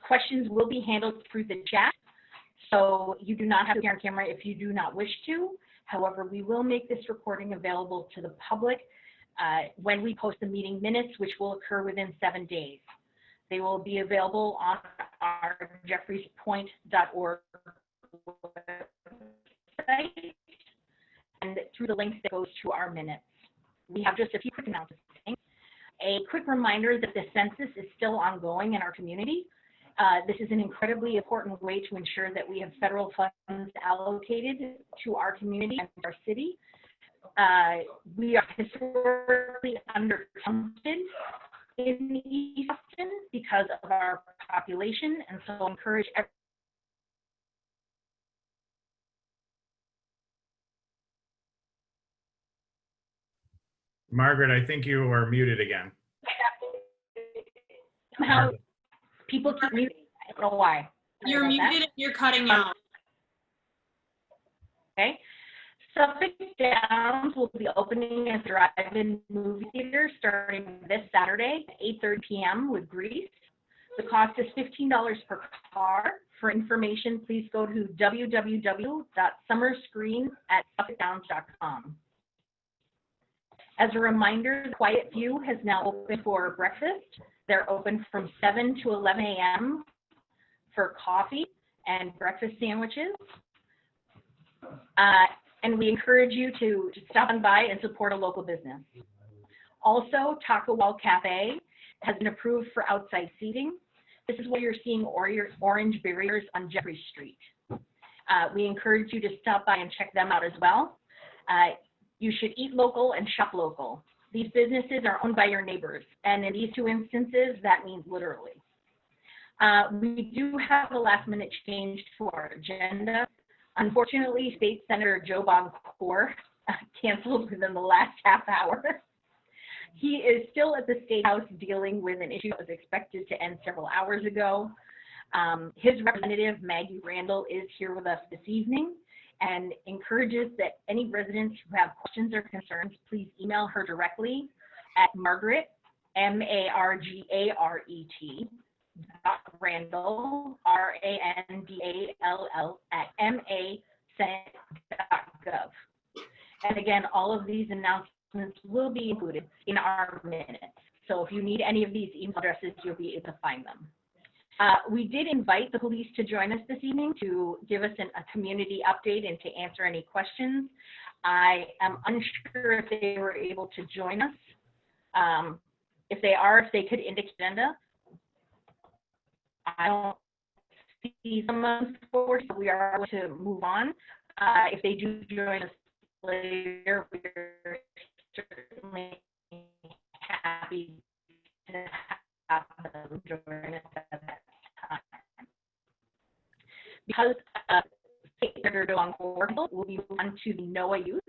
questions will be handled through the chat, so you do not have to be on camera if you do not wish to. However, we will make this recording available to the public when we post the meeting minutes, which will occur within 7 days. They will be available on our jeffreyspoint.org website and through the link that goes to our minutes. We have just a few quick announcements. A quick reminder that the census is still ongoing in our community. This is an incredibly important way to ensure that we have federal funds allocated to our community and our city. We are historically undercounted in East Austin because of our population, and so I encourage everyone. Margaret, I think you are muted again. Somehow people keep muting. I don't know why. You're muted and you're cutting out. Okay. Suffolk Downs will be opening a drive-in movie theater starting this Saturday at 8:30 p.m. with Grease. The cost is $15 per car. For information, please go to www.summerscreen@suffolkdowns.com. As a reminder, the Quiet View has now opened for breakfast. They're open from 7 to 11 a.m. for coffee and breakfast sandwiches. And we encourage you to stop on by and support a local business. Also, Taco Wall Cafe has been approved for outside seating. This is why you're seeing orange barriers on Jeffrey Street. We encourage you to stop by and check them out as well. You should eat local and shop local. These businesses are owned by your neighbors, and in these two instances, that means literally. We do have a last-minute change to our agenda. Unfortunately, State Senator Joe Boncourt canceled within the last half hour. He is still at the State House dealing with an issue that was expected to end several hours ago. His representative, Maggie Randall, is here with us this evening and encourages that any residents who have questions or concerns, please email her directly at Margaret, M-A-R-G-A-R-E-T, Randall, R-A-N-D-A-L-L, @ma.sent.gov. And again, all of these announcements will be included in our minutes. So if you need any of these email addresses, you'll be able to find them. We did invite the police to join us this evening to give us a community update and to answer any questions. I am unsure if they were able to join us. If they are, if they could indicate agenda. I don't see someone forward, so we are able to move on. If they do join us later, we're certainly happy to have them join us at that time. Because State Senator Boncourt will be moving on to the NOAA youth,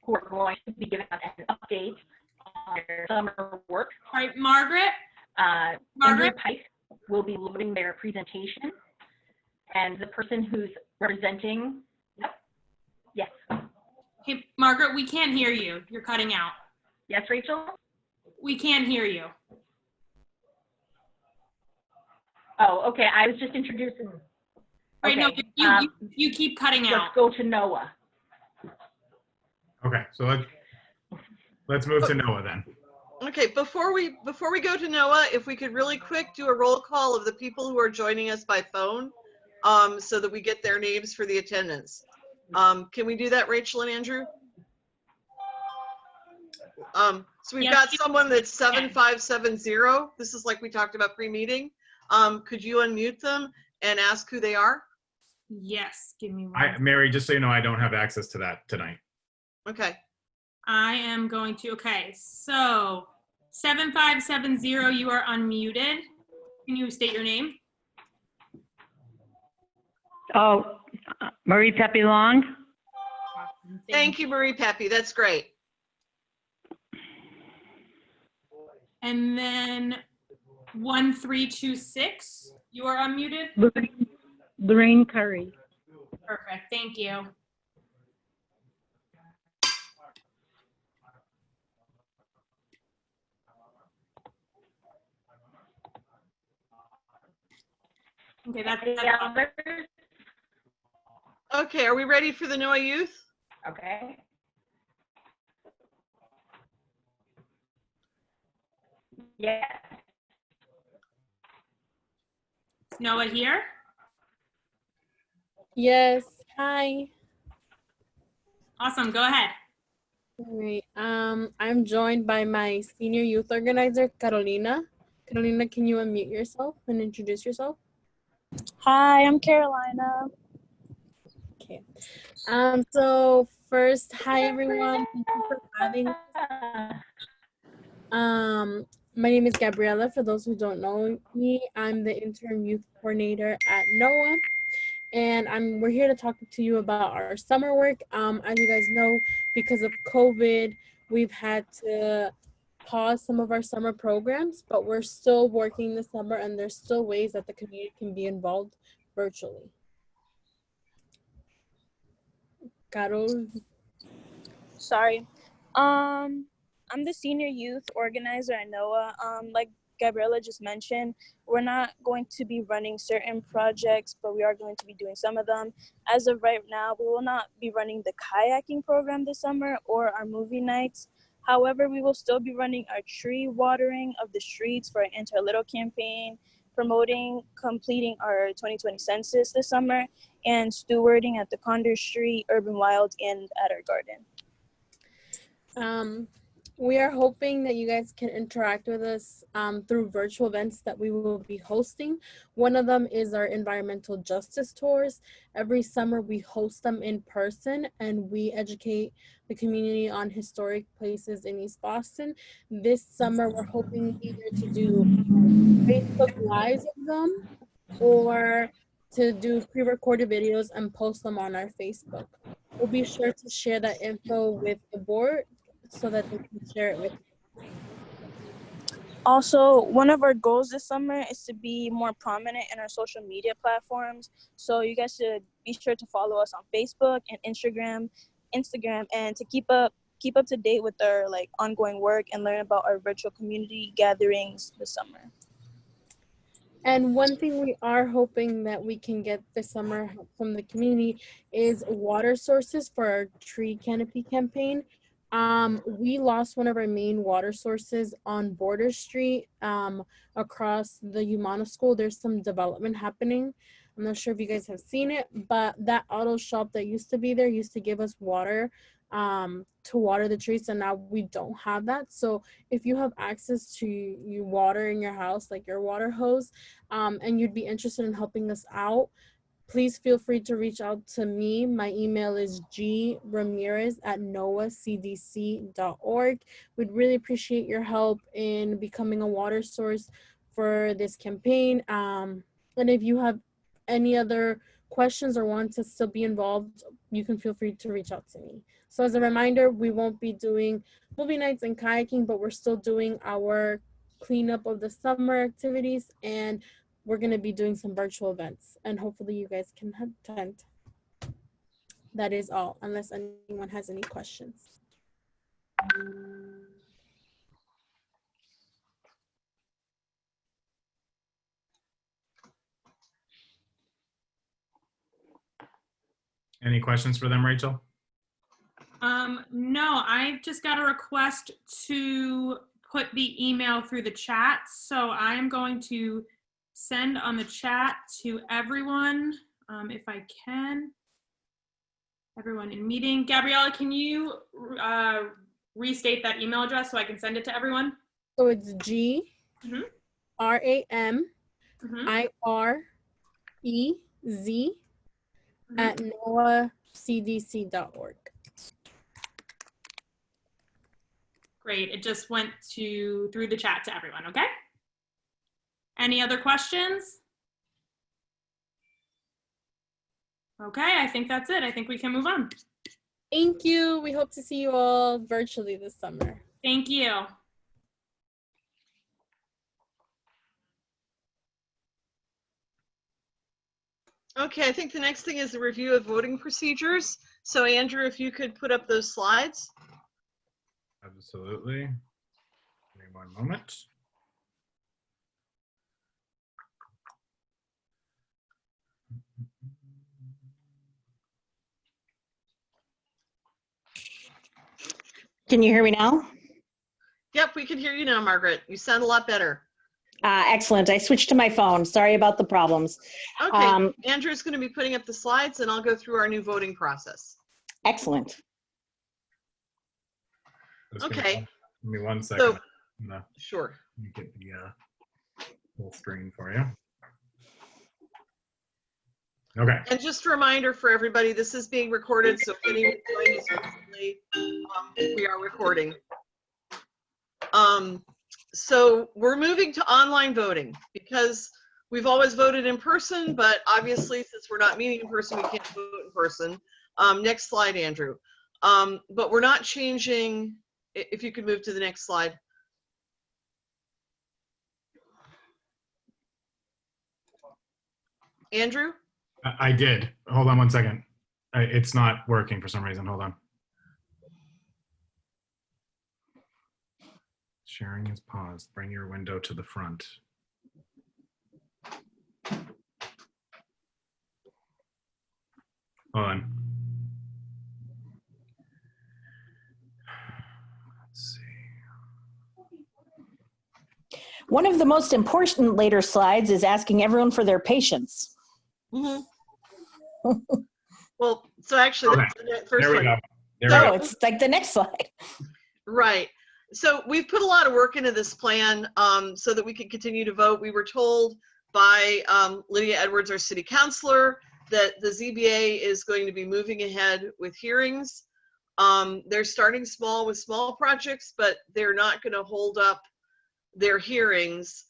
who are going to be giving us an update on their summer work. All right, Margaret. Margaret Pike will be loading their presentation, and the person who's representing, yes. Hey, Margaret, we can't hear you. You're cutting out. Yes, Rachel? We can't hear you. Oh, okay. I was just introducing. Right, okay. no, you keep cutting out. Let's go to Noah. Okay, so let's move to Noah then. Okay, before we go to Noah, if we could really quick do a roll call of the people who are joining us by phone, so that we get their names for the attendance. Can we do that, Rachel and Andrew? So we've got someone that's 7570. This is like we talked about pre-meeting. Could you unmute them and ask who they are? Yes, give me one. Mary, just so you know, I don't have access to that tonight. Okay. I am going to, okay, so 7570, you are unmuted. Can you state your name? Oh, Marie Pepe Long. Thank you, Marie Pepe. That's great. And then 1326, you are unmuted. Lorraine Curry. Perfect, thank you. Okay, that's Any all. others? Okay, are we ready for the NOAA Youth? Okay. Yes. Is Noah here? Yes. Hi. Awesome. Go ahead. All right. I'm joined by my senior youth organizer, Carolina. Carolina, can you unmute yourself and introduce yourself? Hi, I'm Carolina. Okay. So first, hi everyone. Thank you for having us. My name is Gabriela. For those who don't know me, I'm the interim youth coordinator at NOAA. And we're here to talk to you about our summer work. As you guys know, because of COVID, we've had to pause some of our summer programs, but we're still working this summer, and there's still ways that the community can be involved virtually. Carol, Sorry. I'm the senior youth organizer at NOAA. Like Gabriela just mentioned, we're not going to be running certain projects, but we are going to be doing some of them. As of right now, we will not be running the kayaking program this summer or our movie nights. However, we will still be running our tree watering of the streets for our Enter a Little campaign, promoting completing our 2020 census this summer, and stewarding at the Condor Street, Urban Wild, and at our garden. we are hoping that you guys can interact with us through virtual events that we will be hosting. One of them is our environmental justice tours. Every summer we host them in person and we educate the community on historic places in East Boston. This summer we're hoping either to do Facebook Lives of them or to do pre-recorded videos and post them on our Facebook. We'll be sure to share that info with the board so that they can share it with you. Also, one of our goals this summer is to be more prominent in our social media platforms. So you guys should be sure to follow us on Facebook and Instagram, and to keep up to date with our ongoing work and learn about our virtual community gatherings this summer. And one thing we are hoping that we can get this summer from the community is water sources for our tree canopy campaign. We lost one of our main water sources on Border Street across the Umana School. There's some development happening. I'm not sure if you guys have seen it, but that auto shop that used to be there used to give us water to water the trees, and now we don't have that. So if you have access to you water in your house, like your water hose, and you'd be interested in helping us out, please feel free to reach out to me. My email is gramirez@noacdc.org. We'd really appreciate your help in becoming a water source for this campaign. And if you have any other questions or want to still be involved, you can feel free to reach out to me. So as a reminder, we won't be doing movie nights and kayaking, but we're still doing our cleanup of the summer activities, and we're going to be doing some virtual events, and hopefully you guys can attend. That is all, unless anyone has any questions. Any questions for them, Rachel? No, I just got a request to put the email through the chat. So I'm going to send on the chat to everyone, if I can. Everyone in meeting. Gabriella, can you restate that email address so I can send it to everyone? So it's GRAMIREZ at noacdc.org. Great. It just went through the chat to everyone, okay? Any other questions? Okay, I think that's it. I think we can move on. Thank you. We hope to see you all virtually this summer. Thank you. Okay, I think the next thing is a review of voting procedures. So Andrew, if you could put up those slides. Absolutely. Give me one moment. Can you hear me now? Yep, we can hear you now, Margaret. You sound a lot better. Excellent. I switched to my phone. Sorry about the problems. Okay, Andrew's going to be putting up the slides and I'll go through our new voting process. Excellent. Just Okay. Give me 1 second. No, Sure. let me get the full screen for you. Okay. And just a reminder for everybody, this is being recorded, so if anyone joined us recently, we are recording. So we're moving to online voting because we've always voted in person, but obviously since we're not meeting in person, we can't vote in person. Next slide, Andrew. But we're not changing, if you could move to the next slide. Andrew? I did. Hold on 1 second. It's not working for some reason. Hold on. Sharing is paused. Bring your window to the front. Hold on. Let's see. One of the most important later slides is asking everyone for their patience. Mm-hmm. Well, so actually, Okay. that's the first There we one. go. There So- we Oh, go. it's like the next slide. Right. So we've put a lot of work into this plan so that we can continue to vote. We were told by Lydia Edwards, our city councilor, that the ZBA is going to be moving ahead with hearings. They're starting small with small projects, but they're not going to hold up their hearings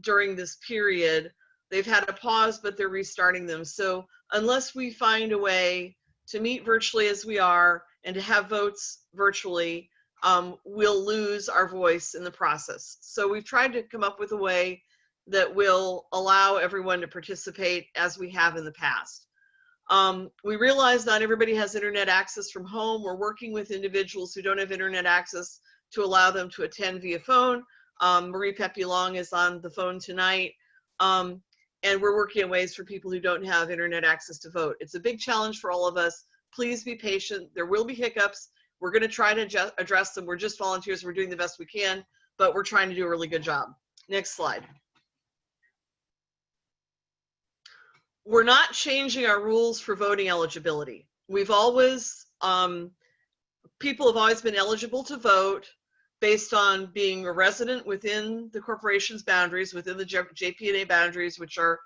during this period. They've had a pause, but they're restarting them. So unless we find a way to meet virtually as we are and to have votes virtually, we'll lose our voice in the process. So we've tried to come up with a way that will allow everyone to participate as we have in the past. We realize not everybody has internet access from home. We're working with individuals who don't have internet access to allow them to attend via phone. Marie Pepe-Long is on the phone tonight. And we're working on ways for people who don't have internet access to vote. It's a big challenge for all of us. Please be patient. There will be hiccups. We're going to try to address them. We're just volunteers. We're doing the best we can, but we're trying to do a really good job. Next slide. We're not changing our rules for voting eligibility. We've always, people have always been eligible to vote based on being a resident within the corporation's boundaries, within the JP&A boundaries, which are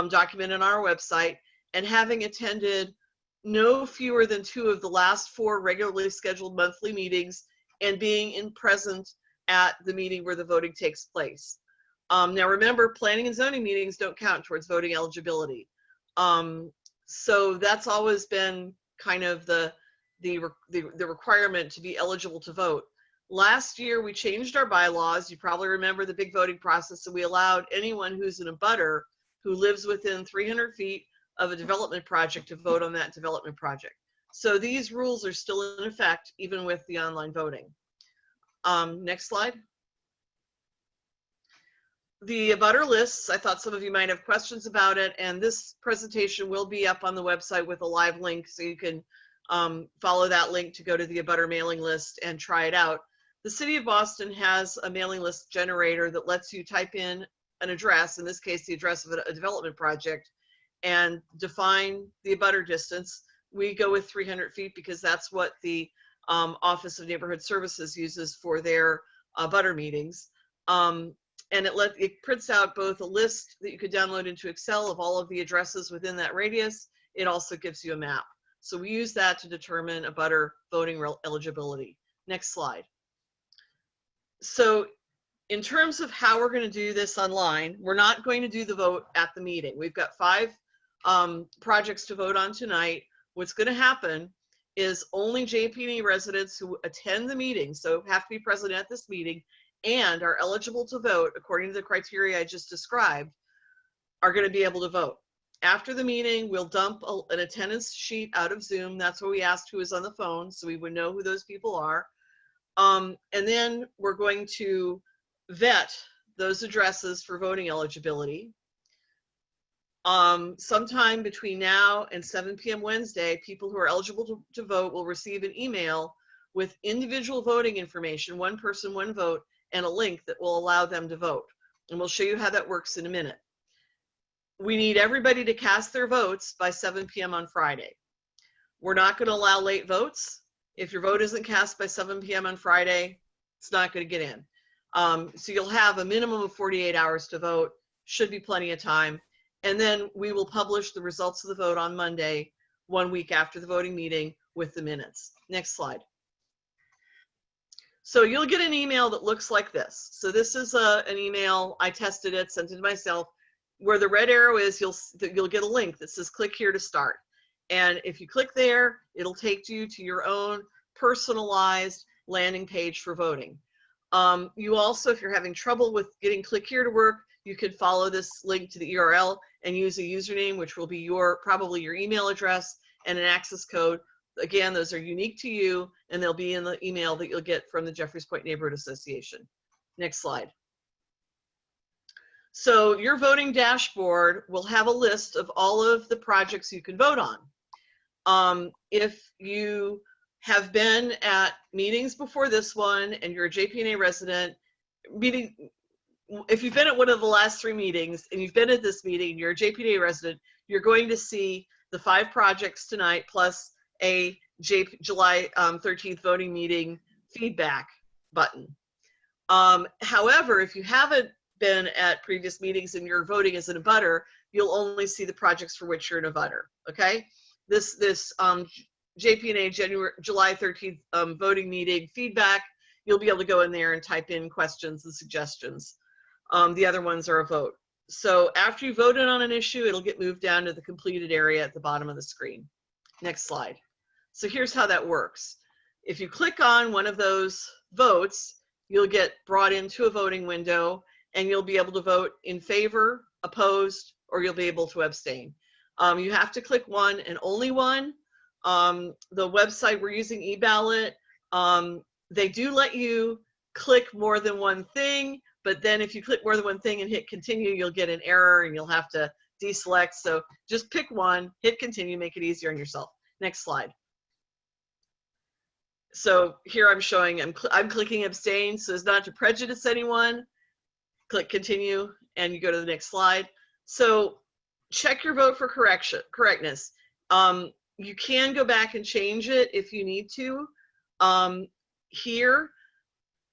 documented on our website, and having attended no fewer than 2 of the last 4 regularly scheduled monthly meetings and being present at the meeting where the voting takes place. Now remember, planning and zoning meetings don't count towards voting eligibility. So that's always been kind of the requirement to be eligible to vote. Last year, we changed our bylaws. You probably remember the big voting process, and we allowed anyone who's an abutter who lives within 300 feet of a development project to vote on that development project. So these rules are still in effect, even with the online voting. Next slide. The abutter lists, I thought some of you might have questions about it, and this presentation will be up on the website with a live link, so you can follow that link to go to the abutter mailing list and try it out. The City of Boston has a mailing list generator that lets you type in an address, in this case the address of a development project, and define the abutter distance. We go with 300 feet because that's what the Office of Neighborhood Services uses for their abutter meetings. And it prints out both a list that you could download into Excel of all of the addresses within that radius. It also gives you a map. So we use that to determine abutter voting eligibility. Next slide. So in terms of how we're going to do this online, we're not going to do the vote at the meeting. We've got 5 projects to vote on tonight. What's going to happen is only JP&E residents who attend the meeting, so have to be present at this meeting, and are eligible to vote according to the criteria I just described, are going to be able to vote. After the meeting, we'll dump an attendance sheet out of Zoom. That's where we asked who is on the phone, so we would know who those people are. And then we're going to vet those addresses for voting eligibility. Sometime between now and 7 p.m. Wednesday, people who are eligible to vote will receive an email with individual voting information, one person, one vote, and a link that will allow them to vote. And we'll show you how that works in a minute. We need everybody to cast their votes by 7 p.m. on Friday. We're not going to allow late votes. If your vote isn't cast by 7 p.m. on Friday, it's not going to get in. So you'll have a minimum of 48 hours to vote. Should be plenty of time. And then we will publish the results of the vote on Monday, 1 week after the voting meeting, with the minutes. Next slide. So you'll get an email that looks like this. So this is an email. I tested it, sent it to myself. Where the red arrow is, you'll get a link that says click here to start. And if you click there, it'll take you to your own personalized landing page for voting. You also, if you're having trouble with getting click here to work, you could follow this link to the URL and use a username, which will be probably your email address and an access code. Again, those are unique to you, and they'll be in the email that you'll get from the Jeffreys Point Neighborhood Association. Next slide. So your voting dashboard will have a list of all of the projects you can vote on. If you have been at meetings before this one and you're a JP&A resident, if you've been at one of the last 3 meetings and you've been at this meeting, you're a JP&A resident, you're going to see the 5 projects tonight plus a July 13th voting meeting feedback button. However, if you haven't been at previous meetings and you're voting as an abutter, you'll only see the projects for which you're an abutter. Okay, this JP&A July 13th voting meeting feedback, you'll be able to go in there and type in questions and suggestions. The other ones are a vote. So after you voted on an issue, it'll get moved down to the completed area at the bottom of the screen. Next slide. So here's how that works. If you click on one of those votes, you'll get brought into a voting window, and you'll be able to vote in favor, opposed, or you'll be able to abstain. You have to click one and only one. The website we're using, eBallot, they do let you click more than one thing, but then if you click more than one thing and hit continue, you'll get an error and you'll have to deselect. So just pick one, hit continue, make it easier on yourself. Next slide. So here I'm showing, I'm clicking abstain so as not to prejudice anyone. Click continue and you go to the next slide. So check your vote for correctness. You can go back and change it if you need to here,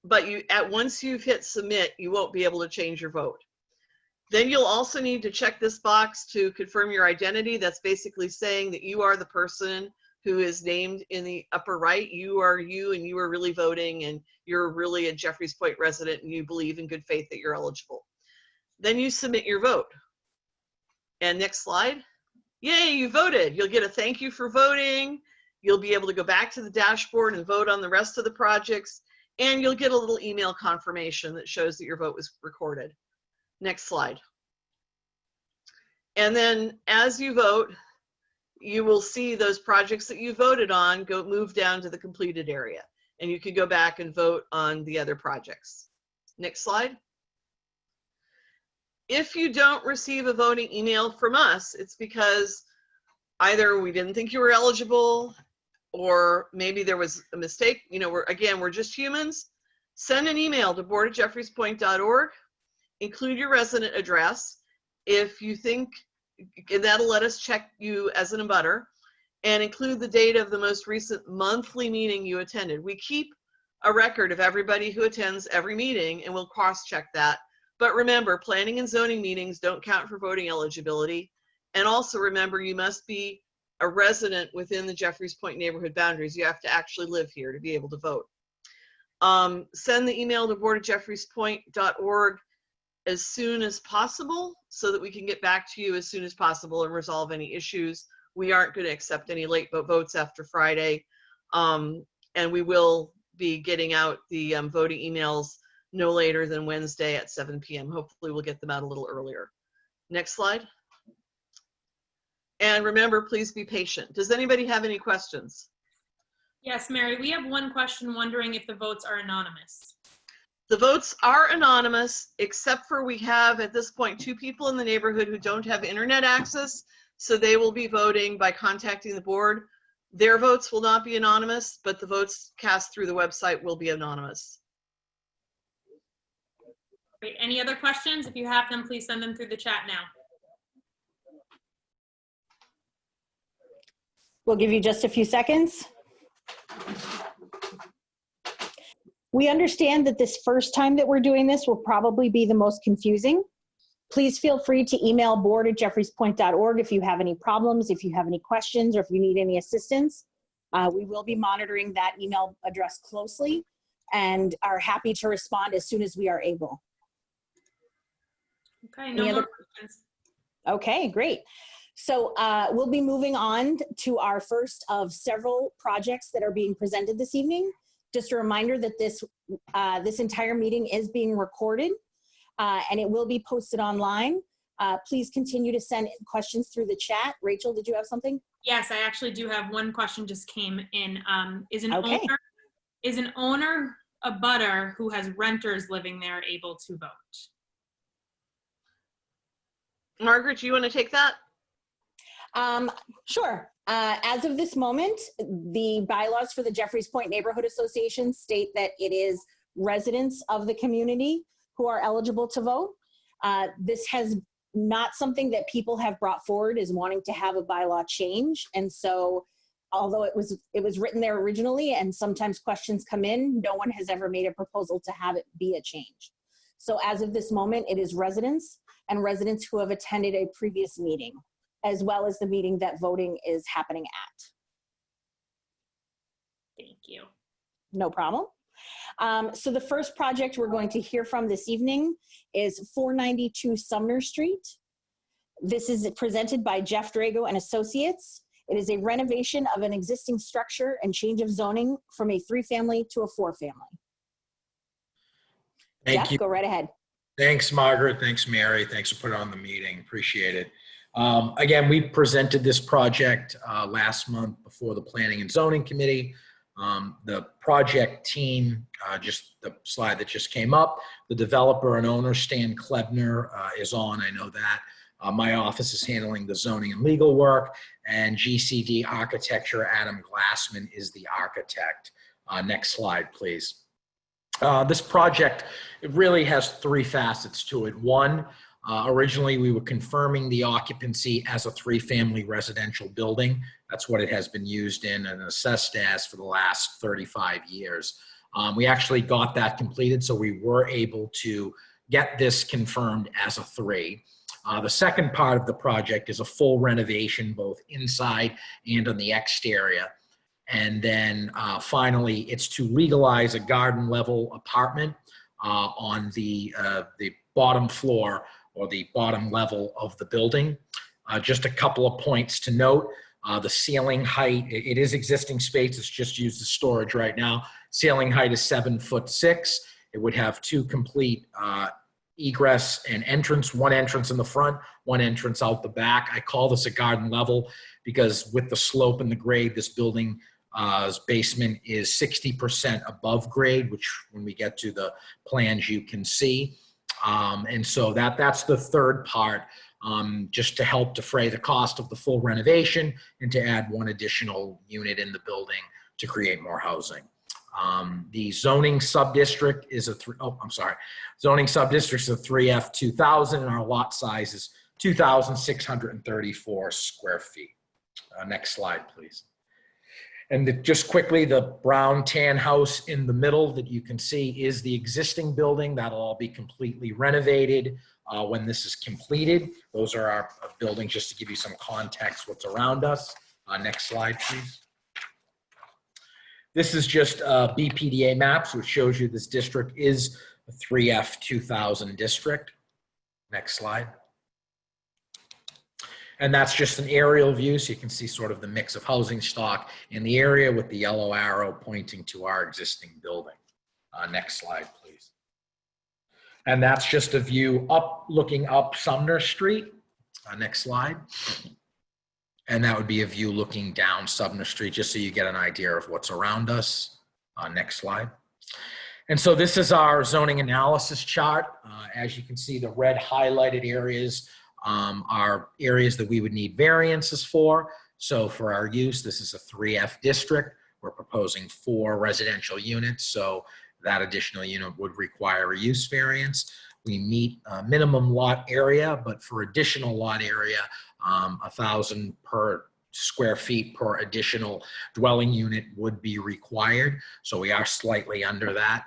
but once you've hit submit, you won't be able to change your vote. Then you'll also need to check this box to confirm your identity. That's basically saying that you are the person who is named in the upper right. You are you, and you are really voting, and you're really a Jeffreys Point resident, and you believe in good faith that you're eligible. Then you submit your vote. And next slide. Yay, you voted. You'll get a thank you for voting. You'll be able to go back to the dashboard and vote on the rest of the projects, and you'll get a little email confirmation that shows that your vote was recorded. Next slide. And then as you vote, you will see those projects that you voted on move down to the completed area, and you can go back and vote on the other projects. Next slide. If you don't receive a voting email from us, it's because either we didn't think you were eligible, or maybe there was a mistake. You know, we're just humans. Send an email to board@jeffreyspoint.org. Include your resident address if you think, and that'll let us check you as an abutter, and include the date of the most recent monthly meeting you attended. We keep a record of everybody who attends every meeting, and we'll cross-check that. But remember, planning and zoning meetings don't count for voting eligibility. And also remember, you must be a resident within the Jeffreys Point neighborhood boundaries. You have to actually live here to be able to vote. Send the email to board@jeffreyspoint.org as soon as possible so that we can get back to you as soon as possible and resolve any issues. We aren't going to accept any late votes after Friday. And we will be getting out the voting emails no later than Wednesday at 7 p.m. Hopefully we'll get them out a little earlier. Next slide. And remember, please be patient. Does anybody have any questions? Yes, Mary, we have one question wondering if the votes are anonymous. The votes are anonymous, except for we have at this point 2 people in the neighborhood who don't have internet access, so they will be voting by contacting the board Their votes will not be anonymous, but the votes cast through the website will be anonymous. Great. Any other questions? If you have them, please send them through the chat now. We'll give you just a few seconds. We understand that this first time that we're doing this will probably be the most confusing. Please feel free to email board@jeffreyspoint.org if you have any problems, if you have any questions, or if you need any assistance. We will be monitoring that email address closely and are happy to respond as soon as we are able. Okay, no more questions. Okay, great. So we'll be moving on to our first of several projects that are being presented this evening. Just a reminder that this entire meeting is being recorded and it will be posted online. Please continue to send questions through the chat. Rachel, did you have something? Yes, I actually do have one question just came in. Is an owner a butter who has renters living there able to vote? Margaret, do you want to take that? Sure. As of this moment, the bylaws for the Jeffreys Point Neighborhood Association state that it is residents of the community who are eligible to vote. This has not something that people have brought forward is wanting to have a bylaw change. And so although it was written there originally and sometimes questions come in, no one has ever made a proposal to have it be a change. So as of this moment, it is residents and residents who have attended a previous meeting, as well as the meeting that voting is happening at. Thank you. No problem. So the first project we're going to hear from this evening is 492 Sumner Street. This is presented by Jeff Drago and Associates. It is a renovation of an existing structure and change of zoning from a 3-family to a 4-family. Thank Jeff, you. go right ahead. Thanks, Margaret. Thanks, Mary. Thanks for putting on the meeting. Appreciate it. Again, we presented this project last month before the Planning and Zoning Committee. The project team, just the slide that just came up, the developer and owner, Stan Klebner, is on, I know that. My office is handling the zoning and legal work, and GCD Architecture, Adam Glassman is the architect. Next slide, please. This project, it really has 3 facets to it. One, originally we were confirming the occupancy as a 3-family residential building. That's what it has been used in and assessed as for the last 35 years. We actually got that completed, so we were able to get this confirmed as a 3. The second part of the project is a full renovation, both inside and on the exterior. And then finally, it's to legalize a garden level apartment on the bottom floor or the bottom level of the building. Just a couple of points to note. The ceiling height, it is existing space, it's just used as storage right now. Ceiling height is 7'6". It would have 2 complete egress and entrance, 1 entrance in the front, 1 entrance out the back. I call this a garden level because with the slope and the grade, this building basement is 60% above grade, which when we get to the plans you can see. And so that's the third part, just to help defray the cost of the full renovation and to add 1 additional unit in the building to create more housing. The zoning sub-district is zoning sub-district is a 3F2000 and our lot size is 2,634 square feet. Next slide, please. And just quickly, the brown tan house in the middle that you can see is the existing building. That'll all be completely renovated when this is completed. Those are our buildings, just to give you some context what's around us. Next slide, please. This is just BPDA maps, which shows you this district is a 3F2000 district. Next slide. And that's just an aerial view, so you can see sort of the mix of housing stock in the area with the yellow arrow pointing to our existing building. Next slide, please. And that's just a view looking up Sumner Street. Next slide. And that would be a view looking down Sumner Street, just so you get an idea of what's around us. Next slide. And so this is our zoning analysis chart. As you can see, the red highlighted areas are areas that we would need variances for. So for our use, this is a 3F district. We're proposing 4 residential units, so that additional unit would require a use variance. We meet minimum lot area, but for additional lot area, 1,000 per square feet per additional dwelling unit would be required. So we are slightly under that.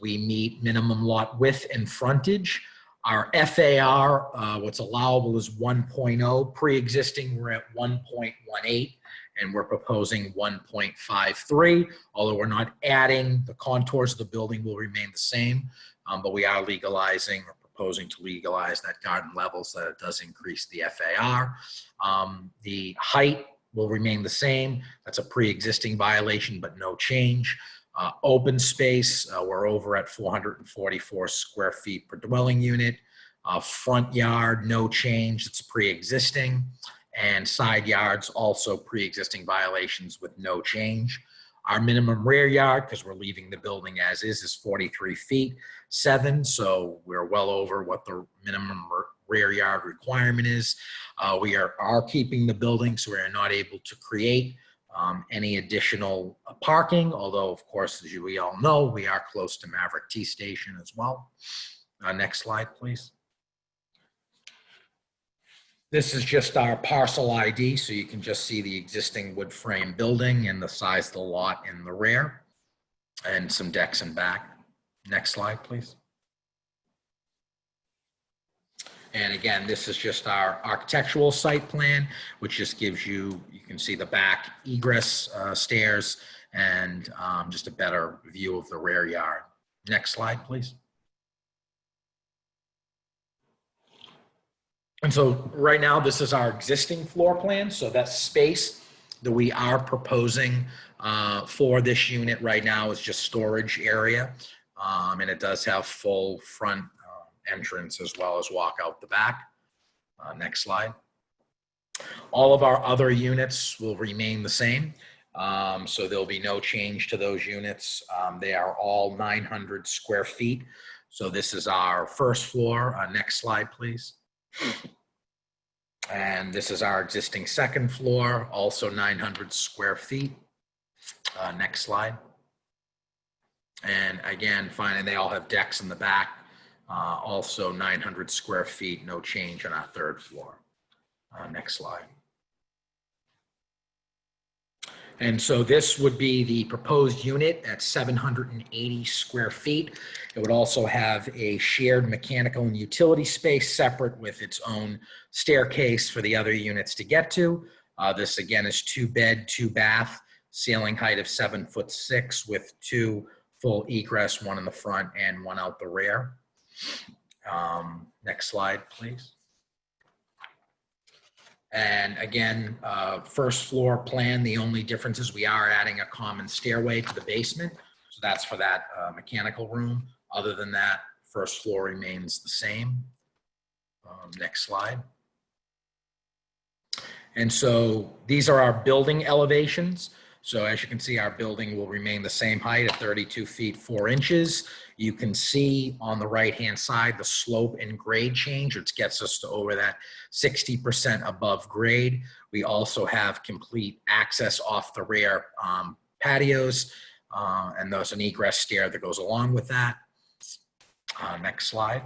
We meet minimum lot width and frontage. Our FAR, what's allowable is 1.0. Pre-existing, we're at 1.18, and we're proposing 1.53. Although we're not adding, the contours of the building will remain the same, but we are legalizing or proposing to legalize that garden level so that it does increase the FAR. The height will remain the same. That's a pre-existing violation, but no change. Open space, we're over at 444 square feet per dwelling unit. Front yard, no change, it's pre-existing. And side yards, also pre-existing violations with no change. Our minimum rear yard, because we're leaving the building as is 43 feet 7, so we're well over what the minimum rear yard requirement is. We are keeping the building, so we are not able to create any additional parking, although of course, as we all know, we are close to Maverick T station as well. Next slide, please. This is just our parcel ID, so you can just see the existing wood frame building and the size of the lot in the rear and some decks in back. Next slide, please. And again, this is just our architectural site plan, which just gives you, you can see the back egress stairs and just a better view of the rear yard. Next slide, please. And so right now, this is our existing floor plan. So that space that we are proposing for this unit right now is just storage area. And it does have full front entrance as well as walk out the back. Next slide. All of our other units will remain the same. So there'll be no change to those units. They are all 900 square feet. So this is our first floor. Next slide, please. And this is our existing second floor, also 900 square feet. Next slide. And again, finally, they all have decks in the back. Also 900 square feet, no change on our third floor. Next slide. And so this would be the proposed unit at 780 square feet. It would also have a shared mechanical and utility space separate with its own staircase for the other units to get to. This again is 2 bed, 2 bath, ceiling height of 7'6" with 2 full egress, 1 in the front and 1 out the rear. Next slide, please. And again, first floor plan, the only difference is we are adding a common stairway to the basement. So that's for that mechanical room. Other than that, first floor remains the same. Next slide. And so these are our building elevations. So as you can see, our building will remain the same height at 32 feet 4 inches. You can see on the right-hand side, the slope and grade change, which gets us to over that 60% above grade. We also have complete access off the rear patios, and there's an egress stair that goes along with that. Next slide.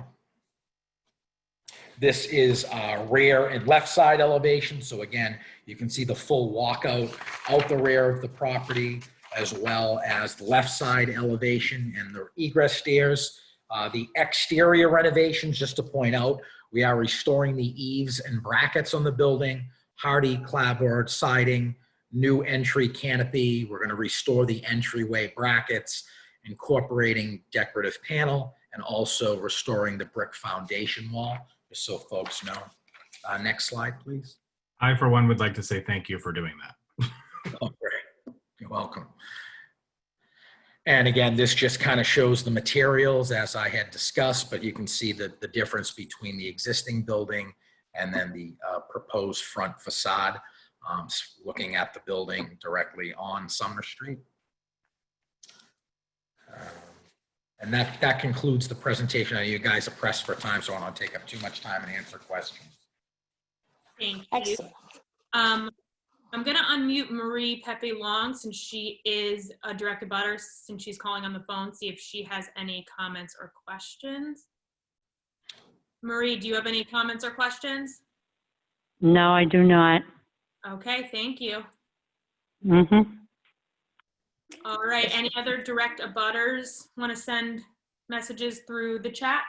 This is our rear and left side elevation. So again, you can see the full walkout out the rear of the property, as well as the left side elevation and the egress stairs. The exterior renovations, just to point out, we are restoring the eaves and brackets on the building, hardy clapboard siding, new entry canopy. We're going to restore the entryway brackets, incorporating decorative panel, and also restoring the brick foundation wall, just so folks know. Next slide, please. I, for one, would like to say thank you for doing that. Oh, great. You're welcome. And again, this just kind of shows the materials as I had discussed, but you can see the difference between the existing building and then the proposed front facade, looking at the building directly on Sumner Street. And that concludes the presentation. I know you guys are pressed for time, so I don't want to take up too much time and answer questions. Thank you. Excellent. I'm gonna unmute Marie Pepe Long since she is a direct abutter, since she's calling on the phone, see if she has any comments or questions. Marie, do you have any comments or questions? No, I do not. Okay, thank you. Mm-hmm. All right, any other direct abutters want to send messages through the chat?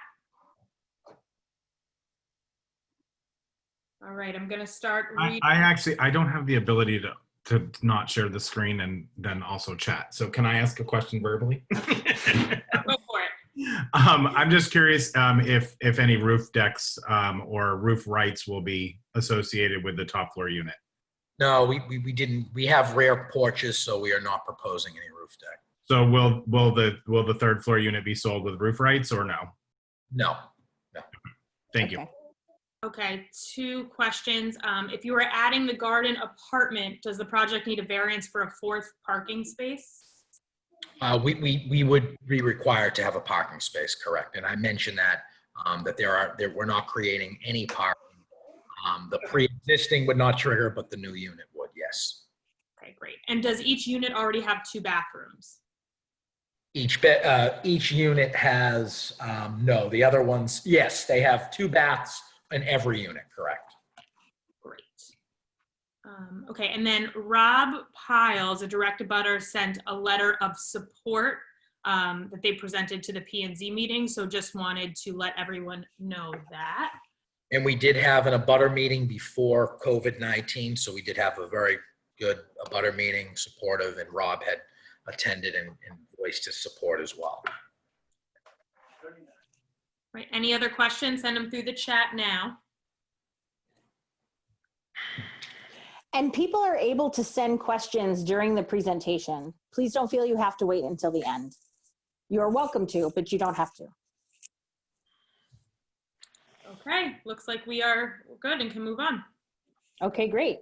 All right, I'm gonna start reading. I don't have the ability to not share the screen and then also chat. So can I ask a question verbally? Go for it. I'm just curious if any roof decks or roof rights will be associated with the top floor unit. No, we didn't. We have rear porches, so we are not proposing any roof deck. So will the third floor unit be sold with roof rights or no? No. Thank you. Okay, 2 questions. If you were adding the garden apartment, does the project need a variance for a 4th parking space? We would be required to have a parking space, correct? And I mentioned that we're not creating any parking. The pre-existing would not trigger, but the new unit would, yes. Okay, great. And does each unit already have 2 bathrooms? Each unit has no. The other ones, yes, they have 2 baths in every unit, correct? Great. Okay, and then Rob Piles, a direct abutter, sent a letter of support that they presented to the P&Z meeting. So just wanted to let everyone know that. And we did have an abutter meeting before COVID-19, so we did have a very good abutter meeting, supportive, and Rob had attended and voiced his support as well. Right, any other questions? Send them through the chat now. And people are able to send questions during the presentation. Please don't feel you have to wait until the end. You are welcome to, but you don't have to. Okay, looks like we are good and can move on. Okay, great.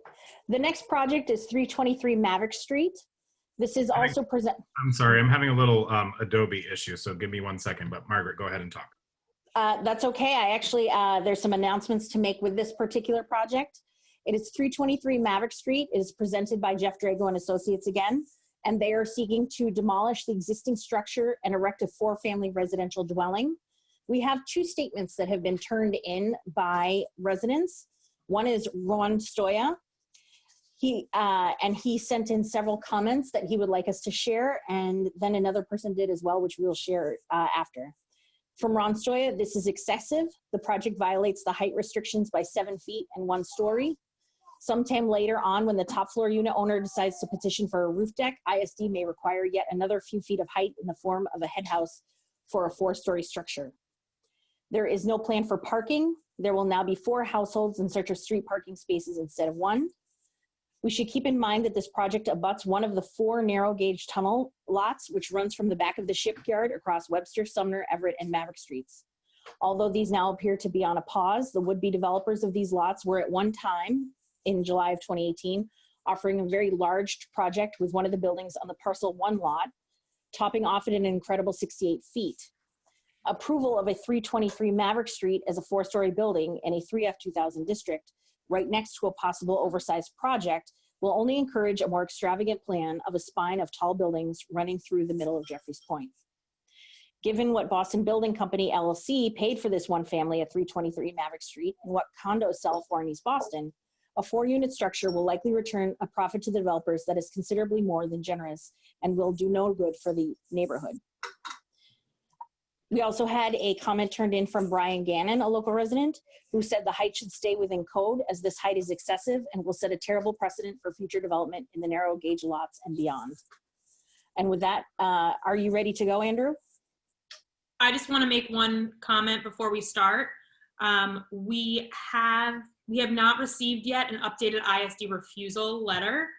The next project is 323 Maverick Street. This is also present. I'm sorry, I'm having a little Adobe issue, so give me 1 second, but Margaret, go ahead and talk. That's okay. I actually, there's some announcements to make with this particular project. It is 323 Maverick Street. It is presented by Jeff Drago and Associates again, and they are seeking to demolish the existing structure and erect a 4-family residential dwelling. We have 2 statements that have been turned in by residents. One is Ron Stoya. He sent in several comments that he would like us to share, and then another person did as well, which we will share after. From Ron Stoya, this is excessive. The project violates the height restrictions by 7 feet and 1 story. Sometime later on, when the top floor unit owner decides to petition for a roof deck, ISD may require yet another few feet of height in the form of a head house for a 4-story structure. There is no plan for parking. There will now be 4 households in search of street parking spaces instead of 1. We should keep in mind that this project abuts one of the 4 narrow gauge tunnel lots, which runs from the back of the shipyard across Webster, Sumner, Everett, and Maverick Streets. Although these now appear to be on a pause, the would-be developers of these lots were at one time, in July of 2018, offering a very large project with one of the buildings on the parcel 1 lot, topping off at an incredible 68 feet. Approval of a 323 Maverick Street as a 4-story building in a 3F 2000 district right next to a possible oversized project will only encourage a more extravagant plan of a spine of tall buildings running through the middle of Jeffreys Point. Given what Boston Building Company LLC paid for this 1 family at 323 Maverick Street and what condos sell for in East Boston, a 4-unit structure will likely return a profit to the developers that is considerably more than generous and will do no good for the neighborhood. We also had a comment turned in from Brian Gannon, a local resident, who said the height should stay within code as this height is excessive and will set a terrible precedent for future development in the narrow gauge lots and beyond. And with that, are you ready to go, Andrew? I just want to make one comment before we start. We have not received yet an updated ISD refusal letter.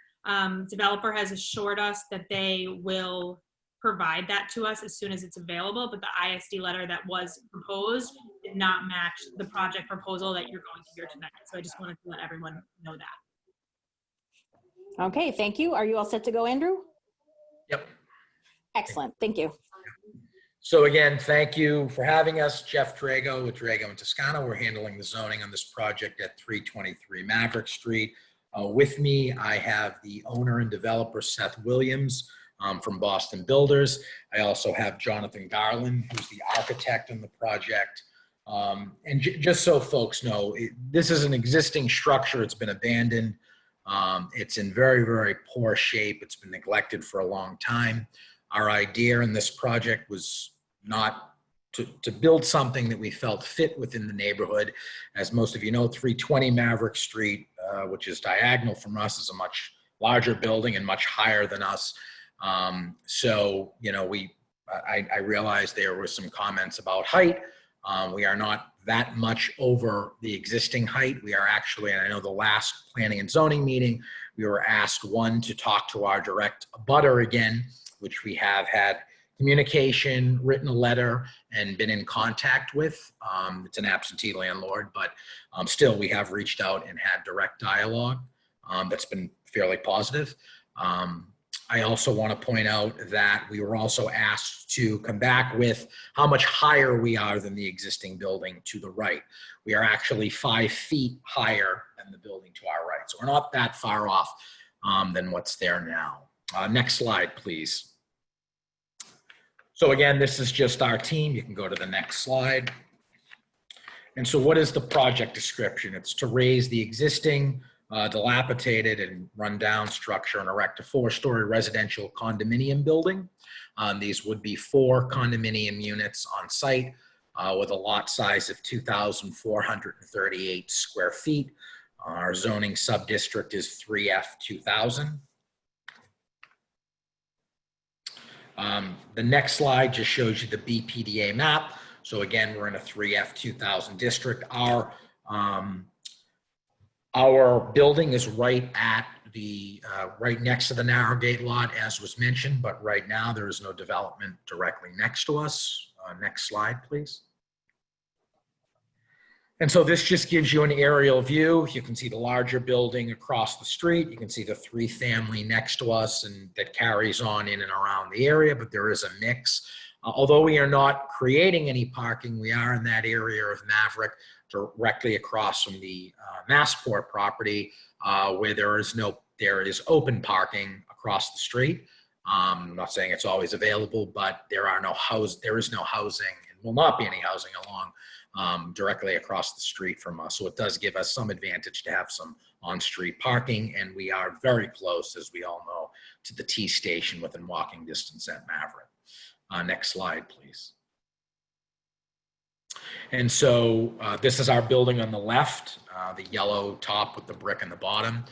Developer has assured us that they will provide that to us as soon as it's available, but the ISD letter that was proposed did not match the project proposal that you're going to hear tonight. So I just wanted to let everyone know that. Okay, thank you. Are you all set to go, Andrew? Yep. Excellent, thank you. So again, thank you for having us. Jeff Drago with Drago and Toscano. We're handling the zoning on this project at 323 Maverick Street. With me, I have the owner and developer, Seth Williams, from Boston Builders. I also have Jonathan Garland, who's the architect on the project. And just so folks know, this is an existing structure. It's been abandoned. It's in very, very poor shape. It's been neglected for a long time. Our idea in this project was not to build something that we felt fit within the neighborhood. As most of you know, 320 Maverick Street, which is diagonal from us, is a much larger building and much higher than us. So, you know, I realized there were some comments about height. We are not that much over the existing height. We are actually, and I know the last planning and zoning meeting, we were asked, one, to talk to our direct abutter again, which we have had communication, written a letter, and been in contact with. It's an absentee landlord, but still we have reached out and had direct dialogue. That's been fairly positive. I also want to point out that we were also asked to come back with how much higher we are than the existing building to the right. We are actually 5 feet higher than the building to our right. So we're not that far off than what's there now. Next slide, please. So again, this is just our team. You can go to the next slide. And so what is the project description? It's to raise the existing dilapidated and run-down structure and erect a 4-story residential condominium building. These would be 4 condominium units on site with a lot size of 2,438 square feet. Our zoning sub-district is 3F2000. The next slide just shows you the BPDA map. So again, we're in a 3F2000 district. Our building is right at the, right next to the narrow gate lot, as was mentioned, but right now there is no development directly next to us. Next slide, please. And so this just gives you an aerial view. You can see the larger building across the street. You can see the 3-family next to us, and that carries on in and around the area, but there is a mix. Although we are not creating any parking, we are in that area of Maverick, directly across from the Massport property, where there is open parking across the street. I'm not saying it's always available, but there is no housing and will not be any housing along directly across the street from us. So it does give us some advantage to have some on-street parking, and we are very close, as we all know, to the T station within walking distance at Maverick. Next slide, please. And so this is our building on the left, the yellow top with the brick in the bottom.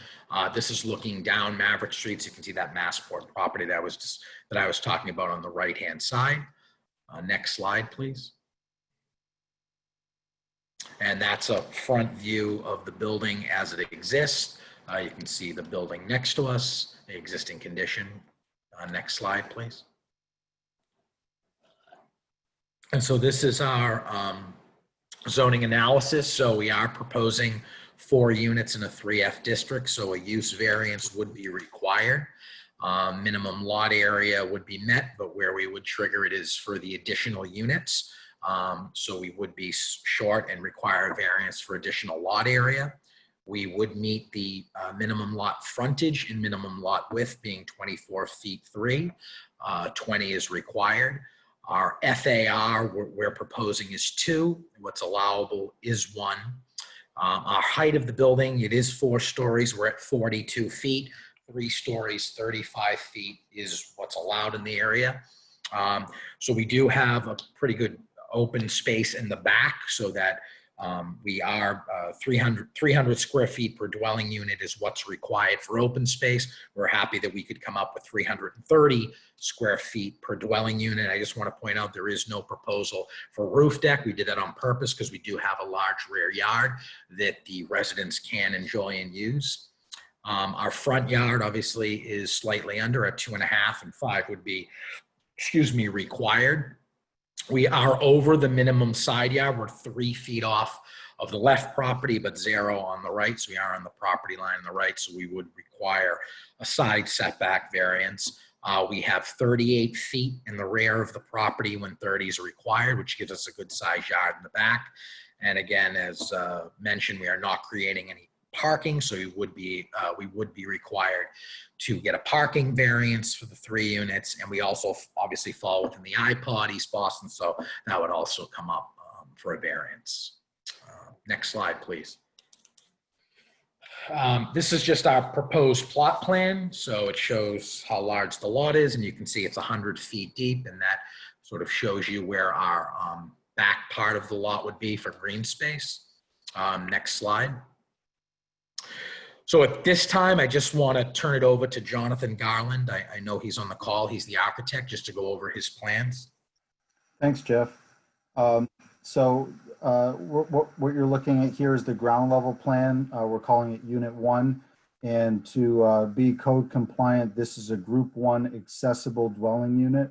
This is looking down Maverick Street, so you can see that Massport property that I was talking about on the right-hand side. Next slide, please. And that's a front view of the building as it exists. You can see the building next to us, the existing condition. Next slide, please. And so this is our zoning analysis. So we are proposing 4 units in a 3F district. So a use variance would be required. Minimum lot area would be met, but where we would trigger it is for the additional units. So we would be short and require a variance for additional lot area. We would meet the minimum lot frontage and minimum lot width being 24 feet 3. 20 is required. Our FAR we're proposing is 2. What's allowable is 1. Our height of the building, it is 4 stories. We're at 42 feet. 3 stories, 35 feet is what's allowed in the area. So we do have a pretty good open space in the back, so that we are 300 square feet per dwelling unit is what's required for open space. We're happy that we could come up with 330 square feet per dwelling unit. I just want to point out there is no proposal for roof deck. We did that on purpose because we do have a large rear yard that the residents can enjoy and use. Our front yard obviously is slightly under at 2.5, and 5 would be, required. We are over the minimum side yard. We're 3 feet off of the left property, but 0 on the right. So we are on the property line on the right. So we would require a side setback variance. We have 38 feet in the rear of the property when 30 is required, which gives us a good size yard in the back. And again, as mentioned, we are not creating any parking, so we would be required to get a parking variance for the 3 units, and we also obviously fall within the iPod East Boston, so that would also come up for a variance. Next slide, please. This is just our proposed plot plan. So it shows how large the lot is, and you can see it's 100 feet deep, and that sort of shows you where our back part of the lot would be for green space. Next slide. So at this time, I just want to turn it over to Jonathan Garland. I know he's on the call. He's the architect, just to go over his plans. Thanks, Jeff. What you're looking at here is the ground level plan. We're calling it Unit 1. And to be code compliant, this is a Group 1 accessible dwelling unit.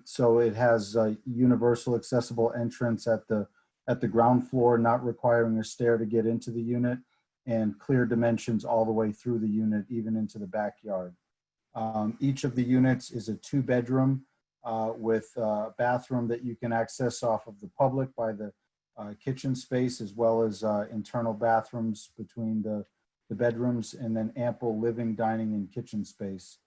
So it has a universal accessible entrance at the ground floor, not requiring a stair to get into the unit, and clear dimensions all the way through the unit, even into the backyard. Each of the units is a 2-bedroom with a bathroom that you can access off of the public by the kitchen space, as well as internal bathrooms between the bedrooms, and then ample living, dining, and kitchen space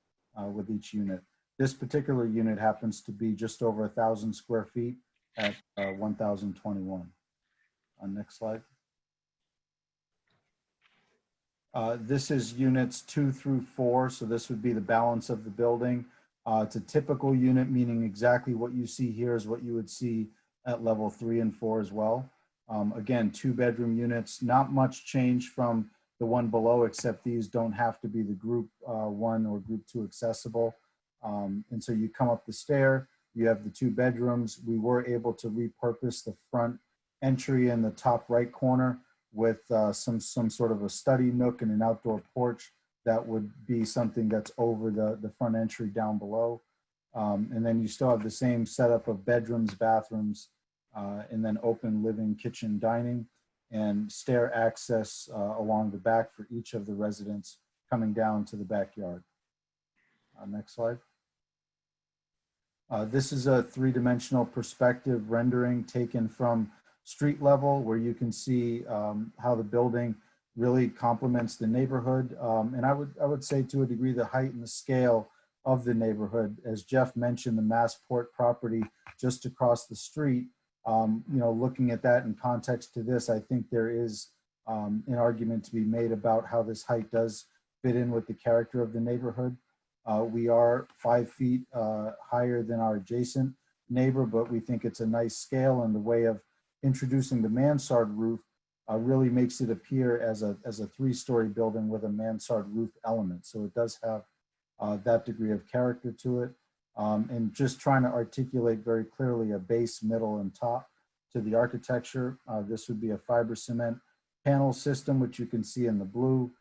with each unit. This particular unit happens to be just over 1,000 square feet at 1,021. Next slide. This is units 2 through 4, so this would be the balance of the building. It's a typical unit, meaning exactly what you see here is what you would see at level 3 and 4 as well. Again, 2-bedroom units, not much change from the one below, except these don't have to be the Group 1 or Group 2 accessible. And so you come up the stair, you have the 2 bedrooms. We were able to repurpose the front entry in the top right corner with some sort of a study nook and an outdoor porch that would be something that's over the front entry down below. And then you still have the same setup of bedrooms, bathrooms, and then open living, kitchen, dining, and stair access along the back for each of the residents coming down to the backyard. Next slide. This is a 3-dimensional perspective rendering taken from street level, where you can see how the building really complements the neighborhood. And I would say, to a degree, the height and the scale of the neighborhood. As Jeff mentioned, the Massport property just across the street, looking at that in context to this, I think there is an argument to be made about how this height does fit in with the character of the neighborhood. We are 5 feet higher than our adjacent neighbor, but we think it's a nice scale, and the way of introducing the mansard roof really makes it appear as a 3-story building with a mansard roof element. So it does have that degree of character to it. And just trying to articulate very clearly a base, middle, and top to the architecture. This would be a fiber cement panel system, which you can see in the blue,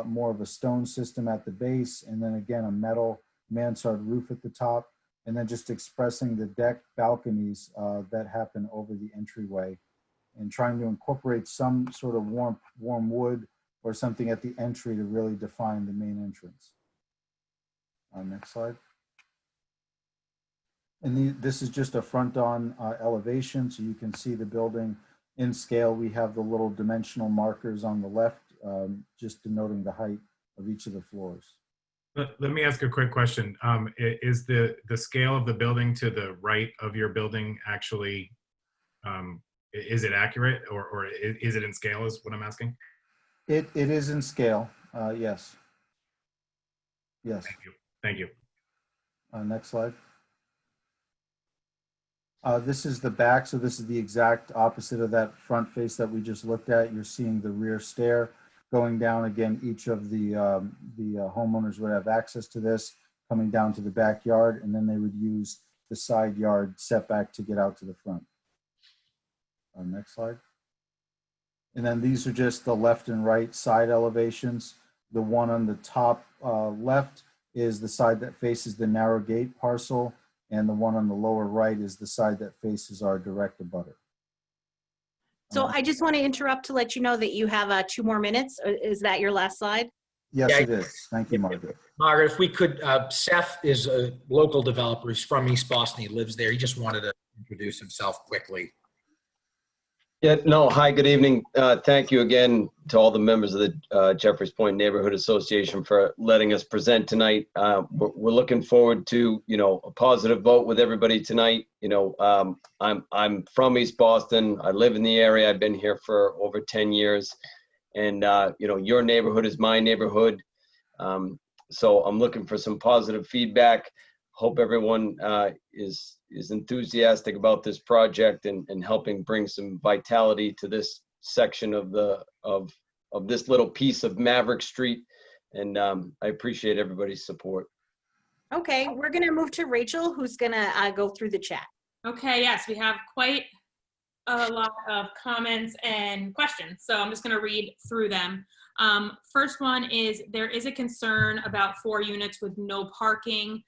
more of a stone system at the base, and then again, a metal mansard roof at the top, and then just expressing the deck balconies that happen over the entryway, and trying to incorporate some sort of warm wood or something at the entry to really define the main entrance. Next slide. And this is just a front-on elevation, so you can see the building in scale. We have the little dimensional markers on the left, just denoting the height of each of the floors. Let me ask a quick question. Is the scale of the building to the right of your building actually, is it accurate, or is it in scale is what I'm asking? It is in scale, yes. Yes. Thank you. Thank you. Next slide. This is the back, so this is the exact opposite of that front face that we just looked at. You're seeing the rear stair going down. Again, each of the homeowners would have access to this, coming down to the backyard, and then they would use the side yard setback to get out to the front. Next slide. And then these are just the left and right side elevations. The one on the top left is the side that faces the narrow gate parcel, and the one on the lower right is the side that faces our direct abutter. So I just want to interrupt to let you know that you have 2 more minutes. Is that your last slide? Yes, Yeah. it is. Thank you, Margaret. Margaret, if we could, Seth is a local developer. He's from East Boston. He lives there. He just wanted to introduce himself quickly. Yeah, no, hi, good evening. Thank you again to all the members of the Jeffreys Point Neighborhood Association for letting us present tonight. We're looking forward to, a positive vote with everybody tonight. I'm from East Boston. I live in the area. I've been here for over 10 years. And, your neighborhood is my neighborhood. So I'm looking for some positive feedback. Hope everyone is enthusiastic about this project and helping bring some vitality to this section of this little piece of Maverick Street. And I appreciate everybody's support. Okay, we're gonna move to Rachel, who's gonna go through the chat. Okay, yes, we have quite a lot of comments and questions, so I'm just going to read through them. First one is, there is a concern about 4 units with no parking.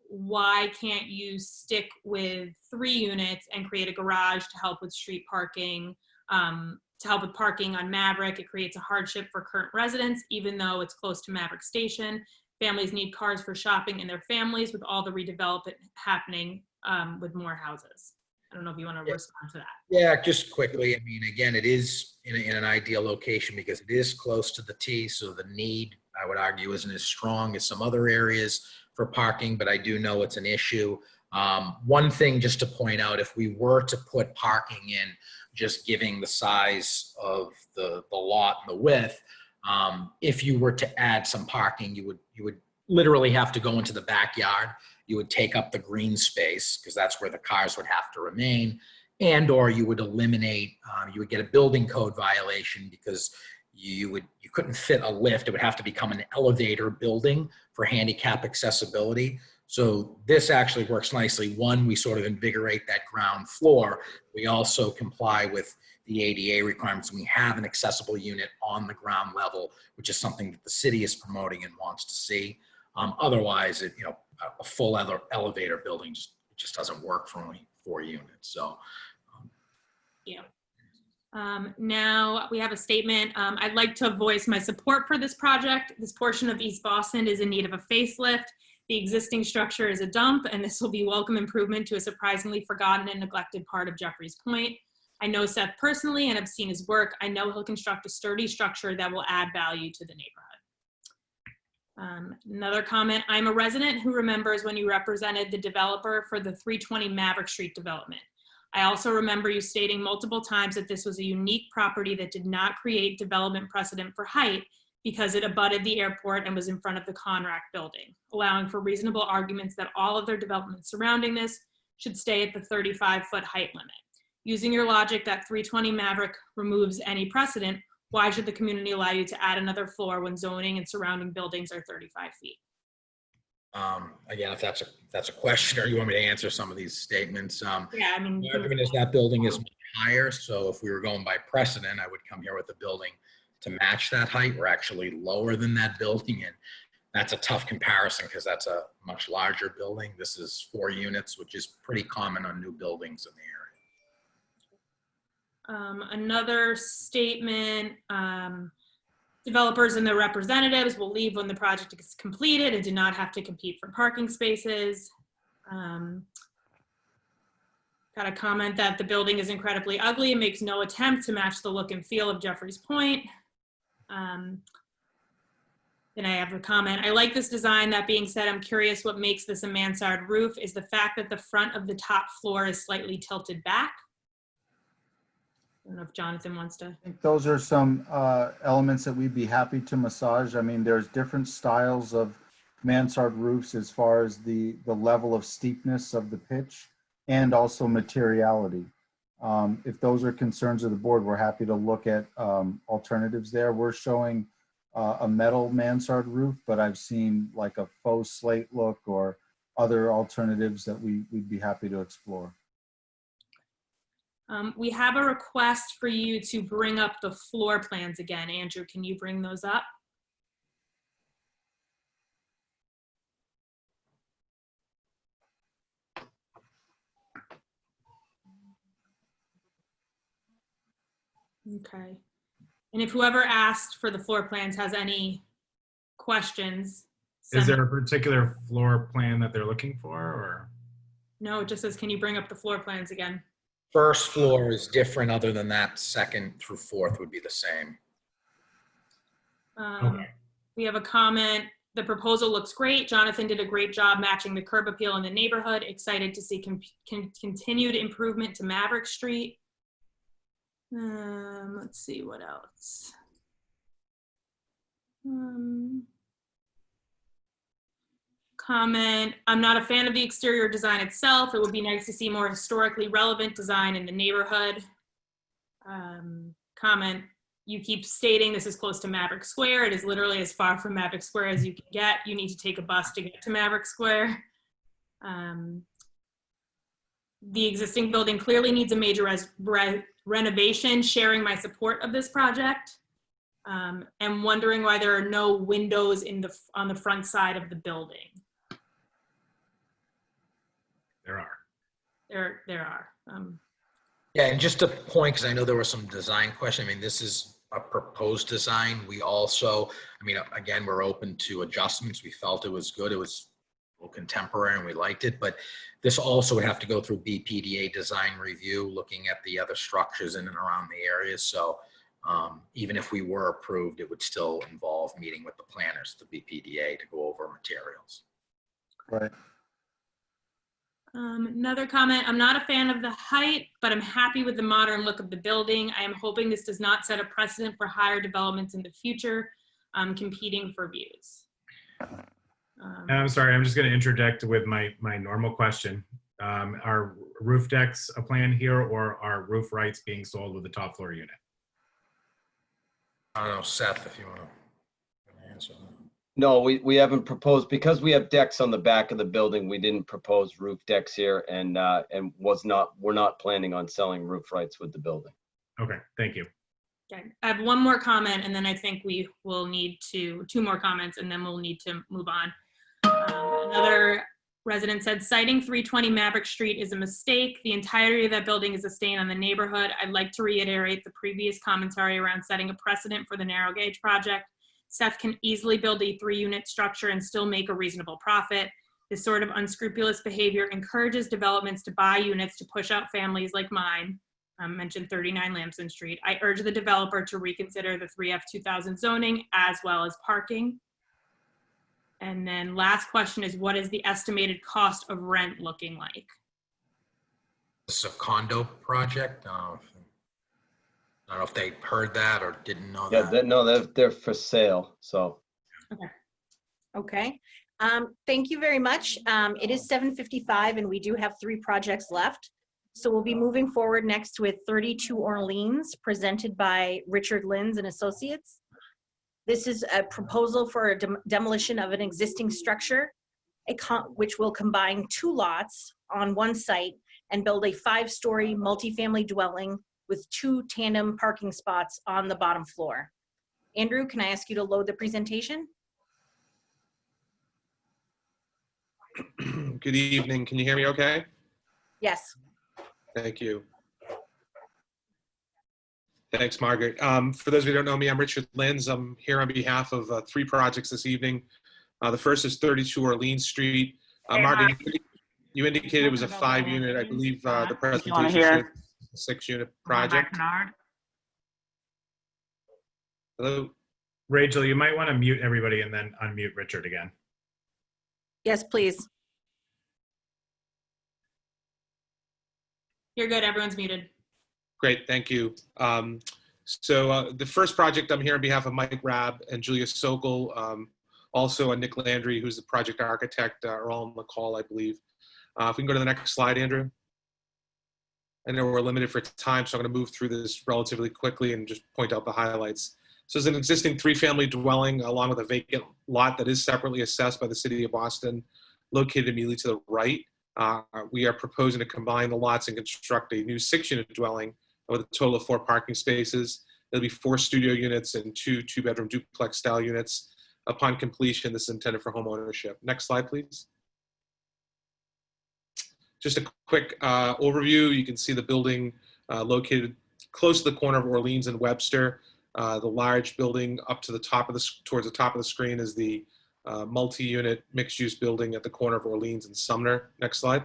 Why can't you stick with 3 units and create a garage to help with street parking, to help with parking on Maverick? It creates a hardship for current residents, even though it's close to Maverick Station. Families need cars for shopping and their families with all the redevelopment happening with more houses. I don't know if you want to respond to that. Yeah, just quickly. I mean, again, it is in an ideal location because it is close to the T, so the need, I would argue, isn't as strong as some other areas for parking, but I do know it's an issue. One thing just to point out, if we were to put parking in, just giving the size of the lot and the width, if you were to add some parking, you would literally have to go into the backyard. You would take up the green space because that's where the cars would have to remain, and or you would eliminate, you would get a building code violation because you couldn't fit a lift. It would have to become an elevator building for handicap accessibility. So this actually works nicely. One, we sort of invigorate that ground floor. We also comply with the ADA requirements. We have an accessible unit on the ground level, which is something that the city is promoting and wants to see. Otherwise, a full elevator building just doesn't work for only 4 units. So, yeah. Now we have a statement. I'd like to voice my support for this project. This portion of East Boston is in need of a facelift. The existing structure is a dump, and this will be welcome improvement to a surprisingly forgotten and neglected part of Jeffreys Point. I know Seth personally and have seen his work. I know he'll construct a sturdy structure that will add value to the neighborhood. Another comment, I'm a resident who remembers when you represented the developer for the 320 Maverick Street development. I also remember you stating multiple times that this was a unique property that did not create development precedent for height because it abutted the airport and was in front of the Conrack building, allowing for reasonable arguments that all other developments surrounding this should stay at the 35-foot height limit. Using your logic that 320 Maverick removes any precedent, why should the community allow you to add another floor when zoning and surrounding buildings are 35 feet? again, if that's a question or you want me to answer some of these statements. Yeah, I mean, The argument is that building is much higher. So if we were going by precedent, I would come here with a building to match that height. We're actually lower than that building. And that's a tough comparison because that's a much larger building. This is 4 units, which is pretty common on new buildings in the area. Another statement, developers and their representatives will leave when the project is completed and do not have to compete for parking spaces. Got a comment that the building is incredibly ugly and makes no attempt to match the look and feel of Jeffreys Point. Then I have a comment, I like this design. That being said, I'm curious what makes this a mansard roof. Is the fact that the front of the top floor is slightly tilted back? I don't know if Jonathan wants to. I think those are some elements that we'd be happy to massage. I mean, there's different styles of mansard roofs as far as the level of steepness of the pitch and also materiality. If those are concerns of the board, we're happy to look at alternatives there. We're showing a metal mansard roof, but I've seen like a faux slate look or other alternatives that we'd be happy to explore. We have a request for you to bring up the floor plans again. Andrew, can you bring those up? Okay. And if whoever asked for the floor plans has any questions. Is there a particular floor plan that they're looking for, or? No, it just says, can you bring up the floor plans again? First floor is different. Other than that, second through fourth would be the same. Okay. We have a comment. The proposal looks great. Jonathan did a great job matching the curb appeal in the neighborhood. Excited to see continued improvement to Maverick Street. Let's see what else. Comment, I'm not a fan of the exterior design itself. It would be nice to see more historically relevant design in the neighborhood. Comment, you keep stating this is close to Maverick Square. It is literally as far from Maverick Square as you can get. You need to take a bus to get to Maverick Square. The existing building clearly needs a major renovation, sharing my support of this project. And wondering why there are no windows on the front side of the building. There are. There are. Yeah, and just a point, because I know there were some design questions. I mean, this is a proposed design. We also, I mean, again, we're open to adjustments. We felt it was good. It was a little contemporary and we liked it, but this also would have to go through BPDA design review, looking at the other structures in and around the area. So even if we were approved, it would still involve meeting with the planners, the BPDA, to go over materials. Right. Another comment, I'm not a fan of the height, but I'm happy with the modern look of the building. I am hoping this does not set a precedent for higher developments in the future, competing for views. And I'm sorry, I'm just going to interject with my normal question. Are roof decks a plan here, or are roof rights being sold with the top floor unit? I don't know, Seth, if you want to answer that. No, we haven't proposed, because we have decks on the back of the building. We didn't propose roof decks here, and we're not planning on selling roof rights with the building. Okay, thank you. Okay, I have one more comment, and then I think we will need two more comments, and then we'll need to move on. Another resident said, citing 320 Maverick Street is a mistake. The entirety of that building is a stain on the neighborhood. I'd like to reiterate the previous commentary around setting a precedent for the narrow gauge project. Seth can easily build a 3-unit structure and still make a reasonable profit. This sort of unscrupulous behavior encourages developments to buy units to push out families like mine. Mentioned 39 Lamson Street. I urge the developer to reconsider the 3F 2000 zoning as well as parking. And then last question is, what is the estimated cost of rent looking like? This is a condo project. I don't know if they heard that or didn't know that. Yeah, no, they're for sale, so. Okay. Okay. Thank you very much. It is 7:55 and we do have 3 projects left. So we'll be moving forward next with 32 Orleans, presented by Richard Linz and Associates. This is a proposal for a demolition of an existing structure, which will combine 2 lots on one site and build a 5-story multifamily dwelling with 2 tandem parking spots on the bottom floor. Andrew, can I ask you to load the presentation? Good evening. Can you hear me okay? Yes. Thank you. Thanks, Margaret. For those of you who don't know me, I'm Richard Linz. I'm here on behalf of 3 projects this evening. The first is 32 Orleans Street. Margaret, you indicated it was a 5-unit. I believe the presentation showed a 6-unit project. Hello? Rachel, you might want to mute everybody and then unmute Richard again. Yes, please. You're good, everyone's muted. Great, thank you. So the first project, I'm here on behalf of Mike Rabb and Julia Sokol, also Nick Landry, who's the project architect, are all on the call, I believe. If we can go to the next slide, Andrew. I know we're limited for time, so I'm going to move through this relatively quickly and just point out the highlights. So it's an existing 3-family dwelling along with a vacant lot that is separately assessed by the city of Boston, located immediately to the right. We are proposing to combine the lots and construct a new 6-unit dwelling with a total of 4 parking spaces. There'll be 4 studio units and 2 2-bedroom duplex style units. Upon completion, this is intended for home ownership. Next slide, please. Just a quick overview. You can see the building located close to the corner of Orleans and Webster. The large building up to the top of towards the top of the screen is the multi-unit mixed-use building at the corner of Orleans and Sumner. Next slide.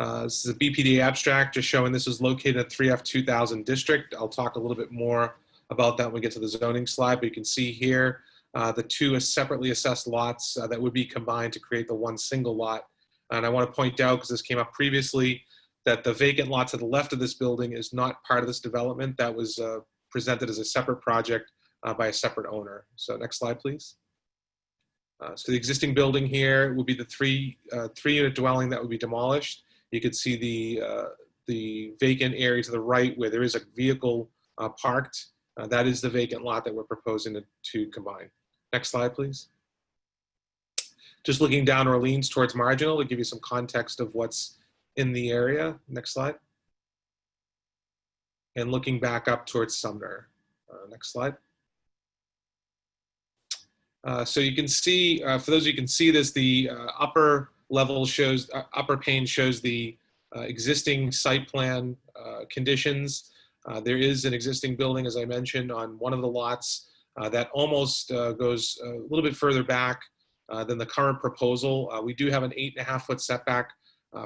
This is a BPD abstract just showing this is located at 3F 2000 district. I'll talk a little bit more about that when we get to the zoning slide, but you can see here the two separately assessed lots that would be combined to create the one single lot. And I want to point out, because this came up previously, that the vacant lot to the left of this building is not part of this development. That was presented as a separate project by a separate owner. So next slide, please. So the existing building here would be the three-unit dwelling that would be demolished. You can see the vacant area to the right where there is a vehicle parked. That is the vacant lot that we're proposing to combine. Next slide, please. Just looking down Orleans towards Marginal to give you some context of what's in the area. Next slide. And looking back up towards Sumner. Next slide. So you can see, for those of you who can see this, the upper level shows, upper pane shows the existing site plan conditions. There is an existing building, as I mentioned, on one of the lots that almost goes a little bit further back than the current proposal. We do have an 8.5-foot setback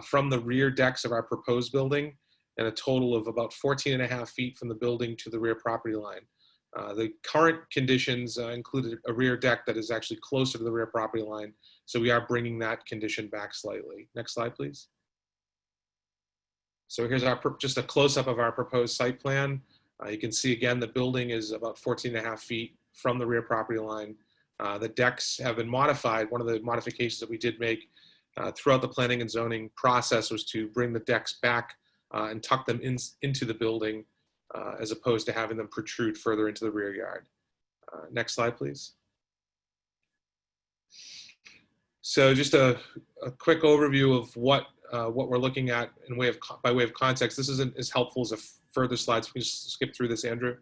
from the rear decks of our proposed building, and a total of about 14.5 feet from the building to the rear property line. The current conditions included a rear deck that is actually closer to the rear property line, so we are bringing that condition back slightly. Next slide, please. So here's our just a close-up of our proposed site plan. You can see again the building is about 14.5 feet from the rear property line. The decks have been modified. One of the modifications that we did make throughout the planning and zoning process was to bring the decks back and tuck them into the building as opposed to having them protrude further into the rear yard. Next slide, please. So just a quick overview of what we're looking at in by way of context. This isn't as helpful as a further slides. We just skip through this, Andrew.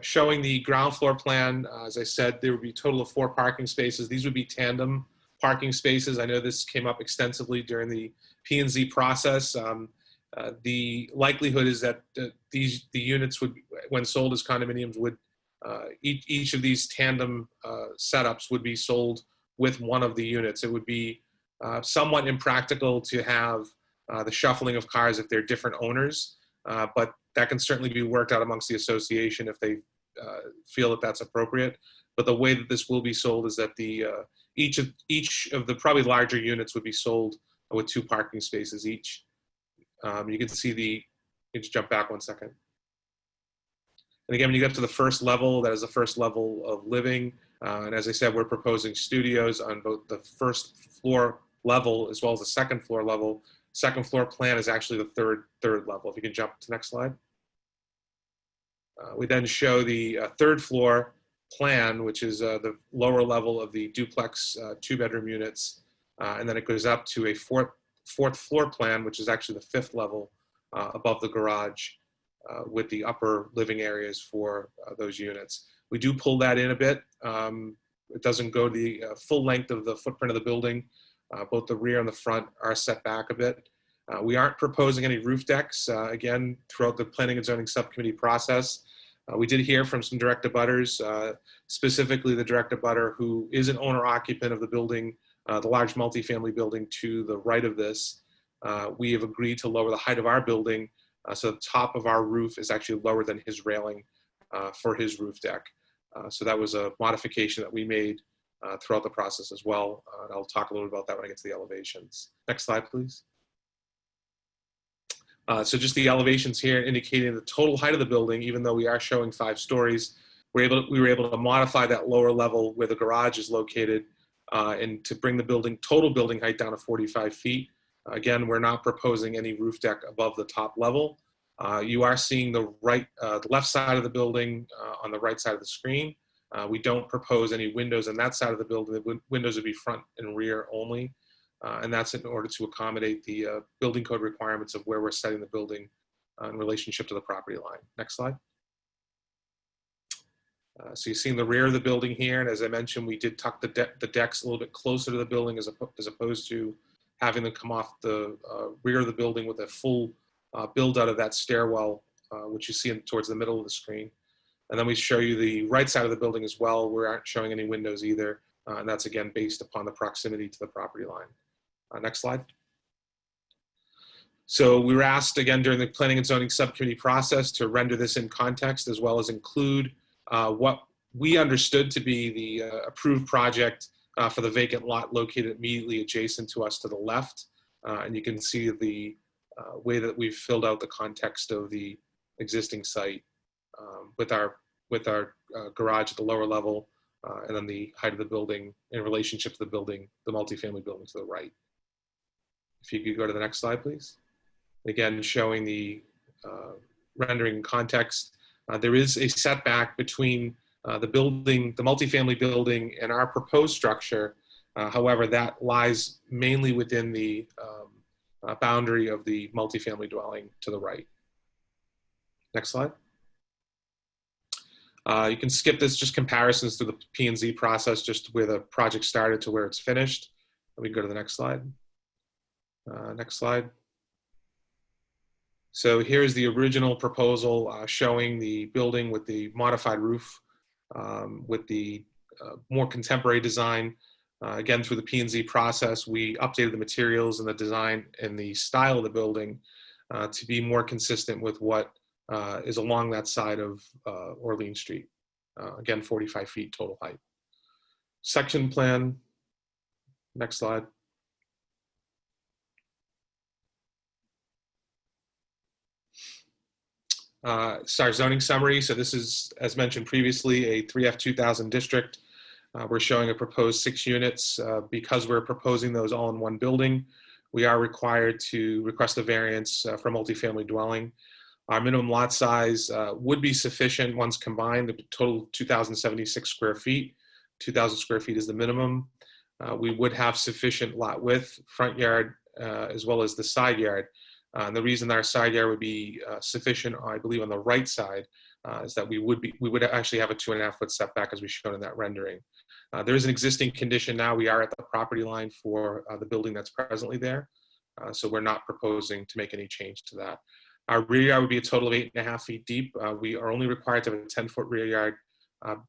Showing the ground floor plan, as I said, there would be a total of 4 parking spaces. These would be tandem parking spaces. I know this came up extensively during the P&Z process. The likelihood is that the units would, when sold as condominiums, would each of these tandem setups would be sold with one of the units. It would be somewhat impractical to have the shuffling of cars if they're different owners, but that can certainly be worked out amongst the association if they feel that that's appropriate. But the way that this will be sold is that each of the probably larger units would be sold with 2 parking spaces each. You can see you can just jump back one second. And again, when you get to the first level, that is the first level of living. And as I said, we're proposing studios on both the first floor level as well as the second floor level. Second floor plan is actually the third level. If you can jump to the next slide. We then show the third floor plan, which is the lower level of the duplex 2-bedroom units. And then it goes up to a fourth floor plan, which is actually the 5th level above the garage with the upper living areas for those units. We do pull that in a bit. It doesn't go the full length of the footprint of the building. Both the rear and the front are set back a bit. We aren't proposing any roof decks. Again, throughout the planning and zoning subcommittee process, we did hear from some direct abutters, specifically the direct abutter who is an owner occupant of the building, the large multifamily building to the right of this. We have agreed to lower the height of our building so the top of our roof is actually lower than his railing for his roof deck. So that was a modification that we made throughout the process as well. And I'll talk a little bit about that when I get to the elevations. Next slide, please. So just the elevations here indicating the total height of the building, even though we are showing 5 stories, we were able to modify that lower level where the garage is located and to bring the total building height down to 45 feet. Again, we're not proposing any roof deck above the top level. You are seeing the left side of the building on the right side of the screen. We don't propose any windows on that side of the building. The windows would be front and rear only. And that's in order to accommodate the building code requirements of where we're setting the building in relationship to the property line. Next slide. So you're seeing the rear of the building here. And as I mentioned, we did tuck the decks a little bit closer to the building as opposed to having them come off the rear of the building with a full build out of that stairwell, which you see towards the middle of the screen. And then we show you the right side of the building as well. We aren't showing any windows either. And that's again based upon the proximity to the property line. Next slide. So we were asked again during the Planning and Zoning Subcommittee process to render this in context as well as include what we understood to be the approved project for the vacant lot located immediately adjacent to us to the left. And you can see the way that we've filled out the context of the existing site with our garage at the lower level and then the height of the building in relationship to the building, the multifamily building to the right. If you could go to the next slide, please. Again, showing the rendering context. There is a setback between the building, the multifamily building, and our proposed structure. However, that lies mainly within the boundary of the multifamily dwelling to the right. Next slide. You can skip this, just comparisons through the P&Z process, just where the project started to where it's finished. We can go to the next slide. Next slide. So here's the original proposal showing the building with the modified roof, with the more contemporary design. Again, through the P&Z process, we updated the materials and the design and the style of the building to be more consistent with what is along that side of Orleans Street. Again, 45 feet total height. Section plan. Next slide. Our zoning summary. So this is, as mentioned previously, a 3F2000 district. We're showing a proposed 6 units. Because we're proposing those all in one building, we are required to request a variance for multifamily dwelling. Our minimum lot size would be sufficient once combined, a total of 2,076 square feet. 2,000 square feet is the minimum. We would have sufficient lot width, front yard, as well as the side yard. And the reason our side yard would be sufficient, I believe, on the right side is that we would actually have a 2.5-foot setback as we showed in that rendering. There is an existing condition now. We are at the property line for the building that's presently there. So we're not proposing to make any change to that. Our rear yard would be a total of 8.5 feet deep. We are only required to have a 10-foot rear yard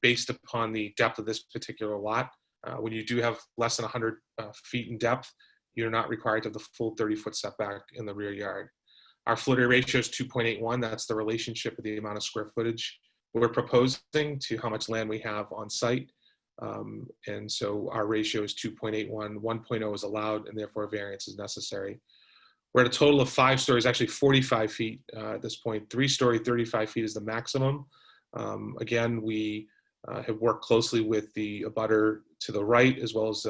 based upon the depth of this particular lot. When you do have less than 100 feet in depth, you're not required to have the full 30-foot setback in the rear yard. Our floor area ratio is 2.81. That's the relationship of the amount of square footage we're proposing to how much land we have on site. And so our ratio is 2.81. 1.0 is allowed, and therefore a variance is necessary. We're at a total of 5 stories, actually 45 feet at this point. 3-story, 35 feet is the maximum. Again, we have worked closely with the abutter to the right, as well as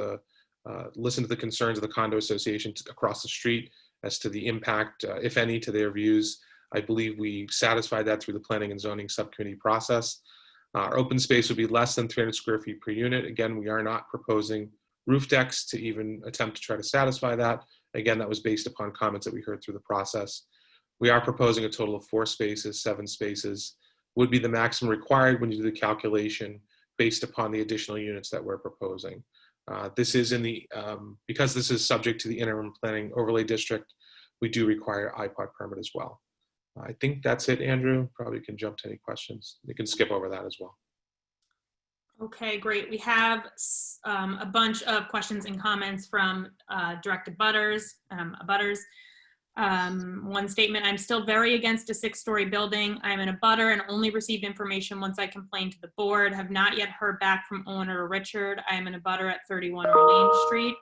listen to the concerns of the condo association across the street as to the impact, if any, to their views. I believe we satisfied that through the Planning and Zoning Subcommittee process. Our open space would be less than 300 square feet per unit. Again, we are not proposing roof decks to even attempt to try to satisfy that. Again, that was based upon comments that we heard through the process. We are proposing a total of 4 spaces. 7 spaces would be the maximum required when you do the calculation based upon the additional units that we're proposing. This is in the, because this is subject to the interim planning overlay district, we do require IPOD permit as well. I think that's it, Andrew. Probably can jump to any questions. You can skip over that as well. Okay, great. We have a bunch of questions and comments from direct abutters. One statement: I'm still very against a 6-story building. I'm an abutter and only received information once I complained to the board. Have not yet heard back from owner Richard. I am an abutter at 31 Orleans Street.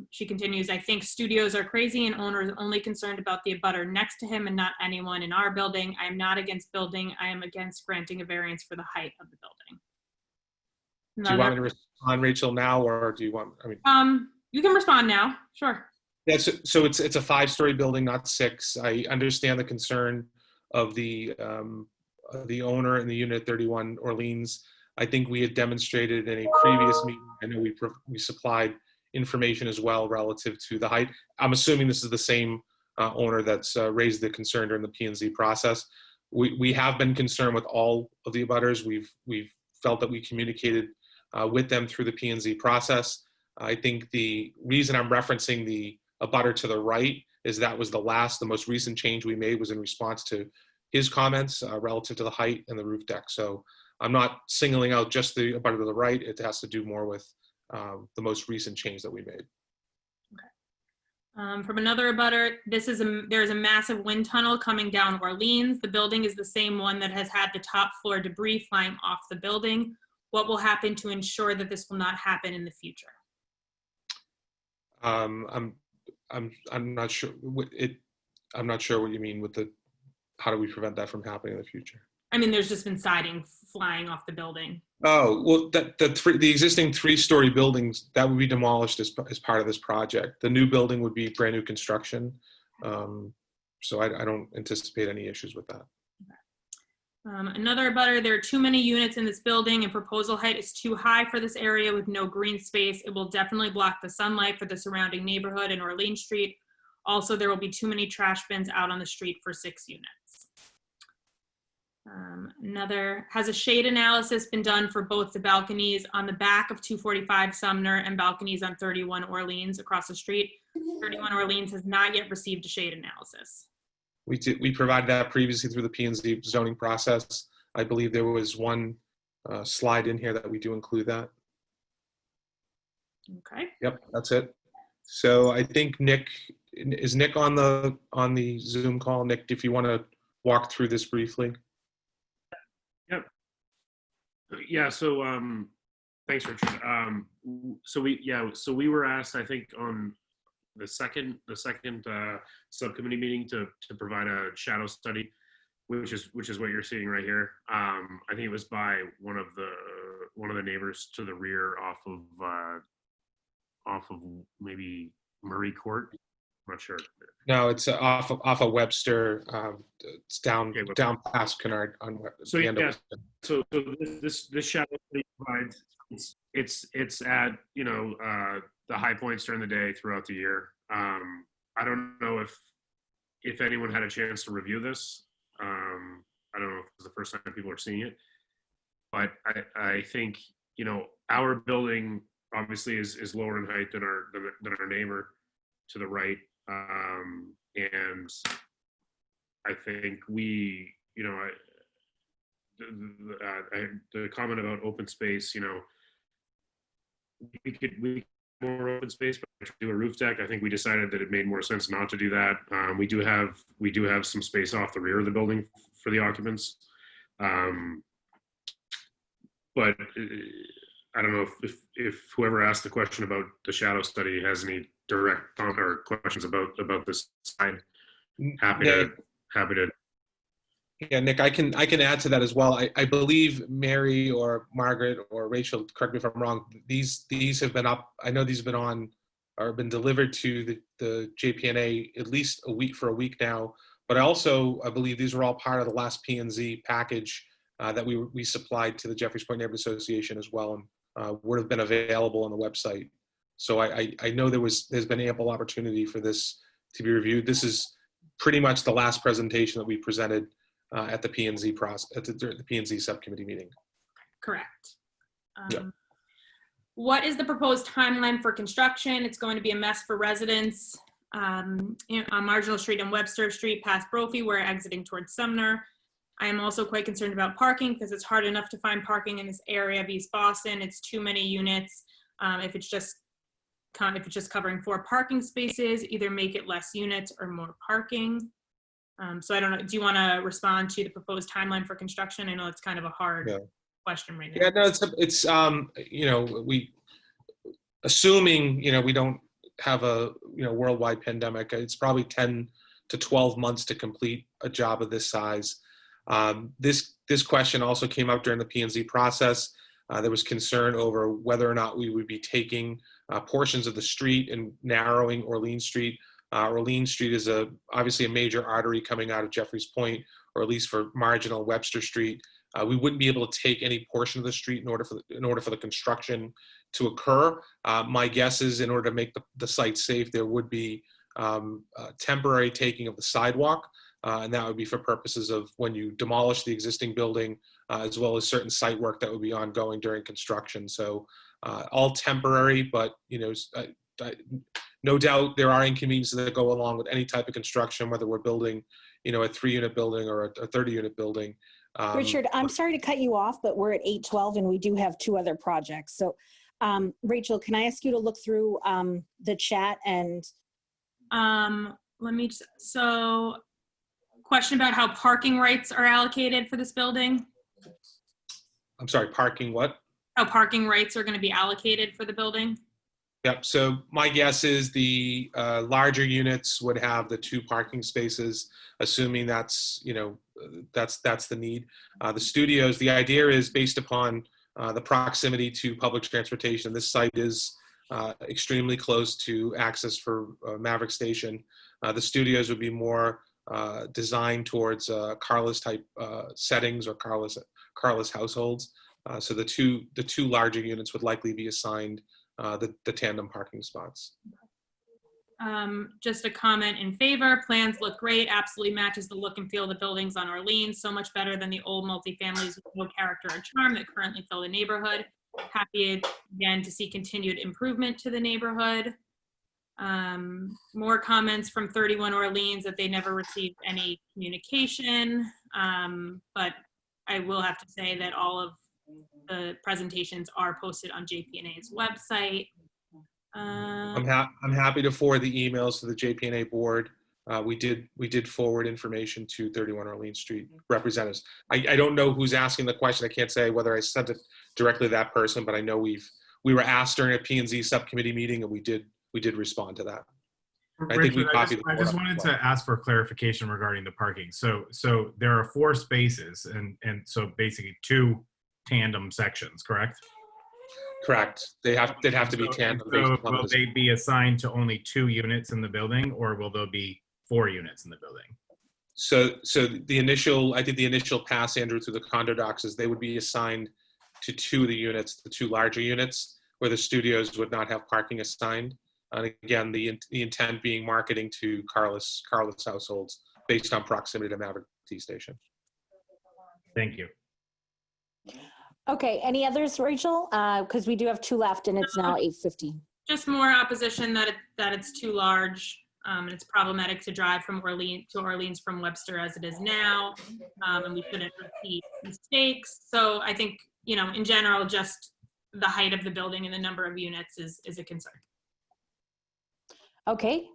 She continues, I think studios are crazy and owner is only concerned about the abutter next to him and not anyone in our building. I am not against building. I am against granting a variance for the height of the building. Do you want me to respond, Rachel, now, or do you want, you can respond now, sure. Yeah, so it's a 5-story building, not 6. I understand the concern of the owner in the unit at 31 Orleans. I think we had demonstrated in a previous meeting, I know we supplied information as well relative to the height. I'm assuming this is the same owner that's raised the concern during the P&Z process. We have been concerned with all of the abutters. We've felt that we communicated with them through the P&Z process. I think the reason I'm referencing the abutter to the right is that was the most recent change we made was in response to his comments relative to the height and the roof deck. So I'm not singling out just the abutter to the right. It has to do more with the most recent change that we made. Okay. From another abutter, there's a massive wind tunnel coming down Orleans. The building is the same one that has had the top floor debris flying off the building. What will happen to ensure that this will not happen in the future? I'm not sure I'm not sure what you mean with how do we prevent that from happening in the future? I mean, there's just been siding flying off the building. Oh, well, the existing 3-story buildings, that would be demolished as part of this project. The new building would be brand new construction. So I don't anticipate any issues with that. Another abutter, there are too many units in this building and proposal height is too high for this area with no green space. It will definitely block the sunlight for the surrounding neighborhood and Orleans Street. Also, there will be too many trash bins out on the street for 6 units. Another, has a shade analysis been done for both the balconies on the back of 245 Sumner and balconies on 31 Orleans across the street? 31 Orleans has not yet received a shade analysis. We provided that previously through the P&Z zoning process. I believe there was one slide in here that we do include that. Okay. Yep, that's it. So I think Nick, is Nick on the Zoom call? Nick, if you want to walk through this briefly. Yep. Yeah. So thanks, Richard. So we were asked, I think, on the second subcommittee meeting to provide a shadow study, which is what you're seeing right here. I think it was by one of the neighbors to the rear off of maybe Murray Court. I'm not sure. No, it's off of Webster. It's down past Kennard on So the end yeah, of so this shadow study provides it's at the high points during the day throughout the year. I don't know if anyone had a chance to review this. I don't know if it's the first time people are seeing it, but I think our building obviously is lower in height than our neighbor to the right, and I think the comment about open space, we could more open space, but to do a roof deck, I think we decided that it made more sense not to do that. We do have some space off the rear of the building for the occupants, but I don't know if whoever asked the question about the shadow study has any direct comment or questions about this side. Happy to. Yeah, Nick, I can add to that as well. I believe Mary or Margaret or Rachel, correct me if I'm wrong, these have been up. I know these have been on or been delivered to the JPNA at least a week now. But I believe these were all part of the last P&Z package that we supplied to the Jeffreys Point Neighborhood Association as well, and would have been available on the website. So I know there's been ample opportunity for this to be reviewed. This is pretty much the last presentation that we presented at the P&Z the P&Z subcommittee meeting. Correct. Yeah. What is the proposed timeline for construction? It's going to be a mess for residents on Marginal Street and Webster Street past Brophy. We're exiting towards Sumner. I am also quite concerned about parking because it's hard enough to find parking in this area of East Boston. It's too many units. If it's just covering 4 parking spaces, either make it less units or more parking. So I don't know, do you want to respond to the proposed timeline for construction? I know it's kind of a hard question right now. Yeah, no, it's we assuming we don't have a worldwide pandemic, it's probably 10 to 12 months to complete a job of this size. This question also came up during the P&Z process. There was concern over whether or not we would be taking portions of the street and narrowing Orleans Street. Orleans Street is obviously a major artery coming out of Jeffreys Point, or at least for marginal Webster Street. We wouldn't be able to take any portion of the street in order for the construction to occur. My guess is in order to make the site safe, there would be temporary taking of the sidewalk, and that would be for purposes of when you demolish the existing building, as well as certain site work that would be ongoing during construction. So all temporary, but no doubt there are inconveniences that go along with any type of construction, whether we're building, a 3-unit building or a 30-unit building. Richard, I'm sorry to cut you off, but we're at 8:12 and we do have 2 other projects. So Rachel, can I ask you to look through the chat and Let me just, so question about how parking rights are allocated for this building? I'm sorry, parking what? How parking rights are going to be allocated for the building? Yep, so my guess is the larger units would have the 2 parking spaces, assuming that's, you know, that's the need. The studios, the idea is based upon the proximity to public transportation. This site is extremely close to access for Maverick Station. The studios would be more designed towards Carlos type settings or Carlos households. So the two larger units would likely be assigned the tandem parking spots. Just a comment in favor. Plans look great. Absolutely matches the look and feel of the buildings on Orleans. So much better than the old multifamilies with no character or charm that currently fill the neighborhood. Happy again to see continued improvement to the neighborhood. More comments from 31 Orleans that they never received any communication. But I will have to say that all of the presentations are posted on JPNA's website. I'm happy to forward the emails to the JPNA board. We did forward information to 31 Orleans Street representatives. I don't know who's asking the question. I can't say whether I sent it directly to that person, but I know we were asked during a P&Z subcommittee meeting, and we did respond to that. Richard, I just wanted to ask for clarification regarding the parking. So there are 4 spaces, and so basically 2 tandem sections, correct? Correct. They'd have to be tandem. So will they be assigned to only 2 units in the building, or will there be 4 units in the building? So the initial pass, Andrew, through the condo docs is they would be assigned to 2 of the units, the 2 larger units, where the studios would not have parking assigned. And again, the intent being marketing to Carlos households based on proximity to Maverick T station. Thank you. Okay, any others, Rachel? Because we do have 2 left and it's now 8:15. Just more opposition that it's too large, and it's problematic to drive from Orleans from Webster as it is now, and we shouldn't repeat mistakes. So I think, you know, in general, just the height of the building and the number of units is a concern. Okay,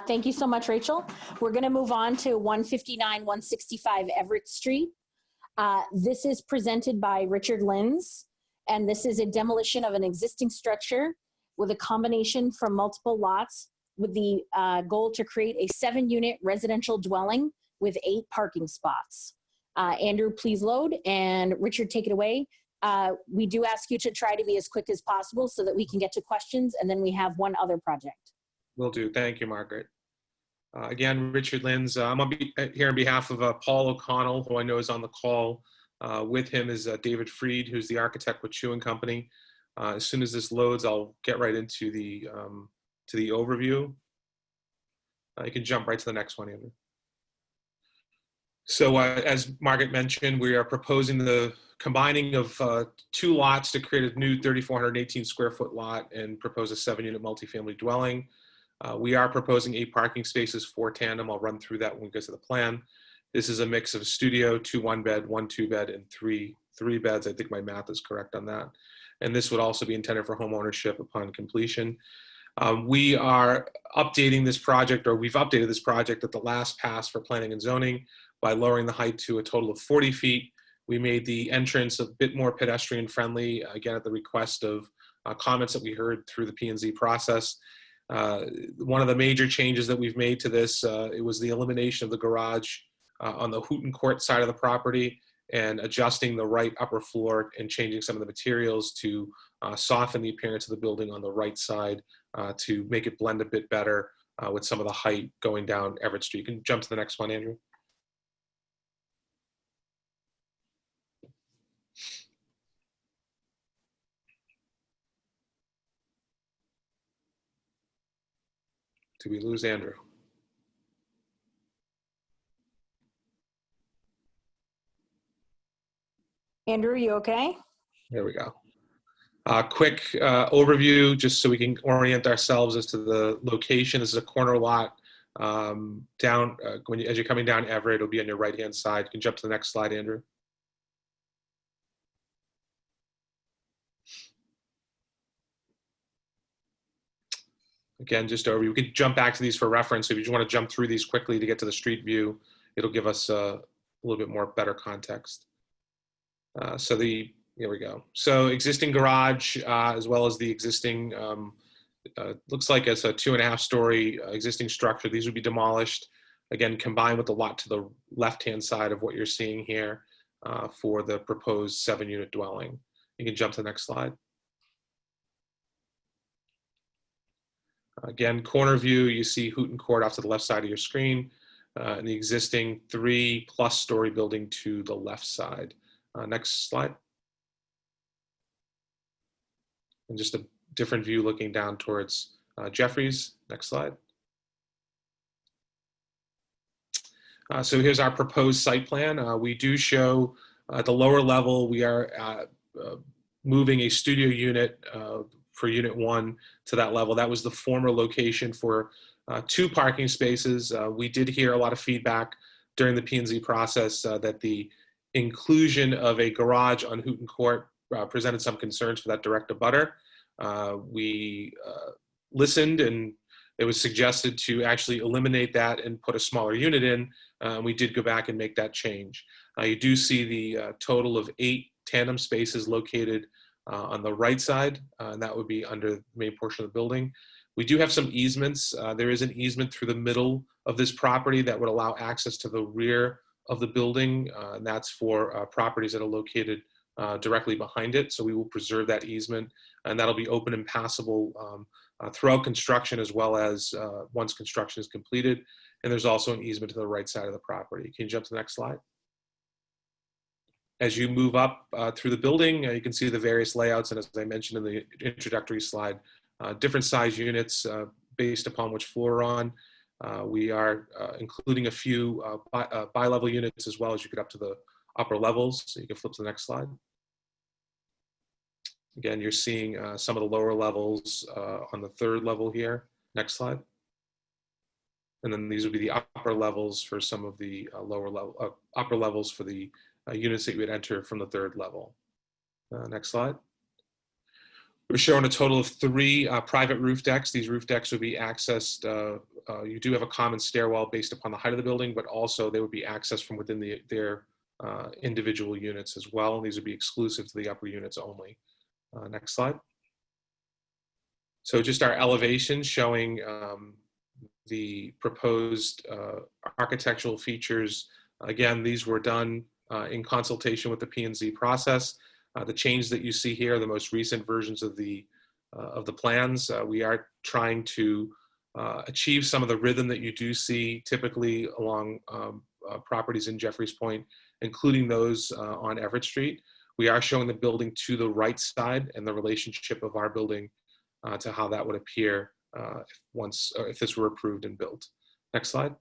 thank you so much, Rachel. We're going to move on to 159, 165 Everett Street. This is presented by Richard Linz, and this is a demolition of an existing structure with a combination from multiple lots with the goal to create a 7-unit residential dwelling with 8 parking spots. Andrew, please load, and Richard, take it away. We do ask you to try to be as quick as possible so that we can get to questions, and then we have one other project. Will do. Thank you, Margaret. Again, Richard Linz. I'm here on behalf of Paul O'Connell, who I know is on the call. With him is David Freed, who's the architect with Chu & Company. As soon as this loads, I'll get right into the overview. You can jump right to the next one, Andrew. So as Margaret mentioned, we are proposing the combining of 2 lots to create a new 3,418 square foot lot and propose a 7-unit multifamily dwelling. We are proposing 8 parking spaces for tandem. I'll run through that when we get to the plan. This is a mix of studio, 2 1-bed, 1 2-bed, and 3 3-beds. I think my math is correct on that. And this would also be intended for home ownership upon completion. We are updating this project, or we've updated this project at the last pass for planning and zoning by lowering the height to a total of 40 feet. We made the entrance a bit more pedestrian friendly, again, at the request of comments that we heard through the P&Z process. One of the major changes that we've made to this, it was the elimination of the garage on the Hooten Court side of the property and adjusting the right upper floor and changing some of the materials to soften the appearance of the building on the right side to make it blend a bit better with some of the height going down Everett Street. You can jump to the next one, Andrew. Did we lose Andrew? Andrew, are you okay? There we go. Quick overview, just so we can orient ourselves as to the location. This is a corner lot down, as you're coming down Everett, it'll be on your right-hand side. You can jump to the next slide, Andrew. Again, just over, we could jump back to these for reference. If you just want to jump through these quickly to get to the street view, it'll give us a little bit more better context. Here we go. So existing garage, as well as the existing, looks like it's a 2.5-story existing structure. These would be demolished, again, combined with the lot to the left-hand side of what you're seeing here for the proposed 7-unit dwelling. You can jump to the next slide. Again, corner view, you see Hooten Court off to the left side of your screen, and the existing 3+ story building to the left side. Next slide. And just a different view looking down towards Jeffries. Next slide. So here's our proposed site plan. We do show at the lower level, we are moving a studio unit for unit 1 to that level. That was the former location for 2 parking spaces. We did hear a lot of feedback during the P&Z process that the inclusion of a garage on Hooten Court presented some concerns for that direct abutter. We listened, and it was suggested to actually eliminate that and put a smaller unit in. We did go back and make that change. You do see the total of 8 tandem spaces located on the right side, and that would be under the main portion of the building. We do have some easements. There is an easement through the middle of this property that would allow access to the rear of the building, and that's for properties that are located directly behind it. So we will preserve that easement, and that'll be open and passable throughout construction, as well as once construction is completed. And there's also an easement to the right side of the property. Can you jump to the next slide? As you move up through the building, you can see the various layouts, and as I mentioned in the introductory slide, different size units based upon which floor we're on. We are including a few bi-level units as well as you get up to the upper levels. So you can flip to the next slide. Again, you're seeing some of the lower levels on the 3rd level here. Next slide. And then these would be the upper levels for some of the upper levels for the units that you would enter from the 3rd level. Next slide. We're showing a total of 3 private roof decks. These roof decks would be accessed. You do have a common stairwell based upon the height of the building, but also they would be accessed from within their individual units as well. And these would be exclusive to the upper units only. Next slide. So just our elevation showing the proposed architectural features. Again, these were done in consultation with the P&Z process. The changes that you see here are the most recent versions of the plans. We are trying to achieve some of the rhythm that you do see typically along properties in Jeffries Point, including those on Everett Street. We are showing the building to the right side and the relationship of our building to how that would appear if this were approved and built. Next slide.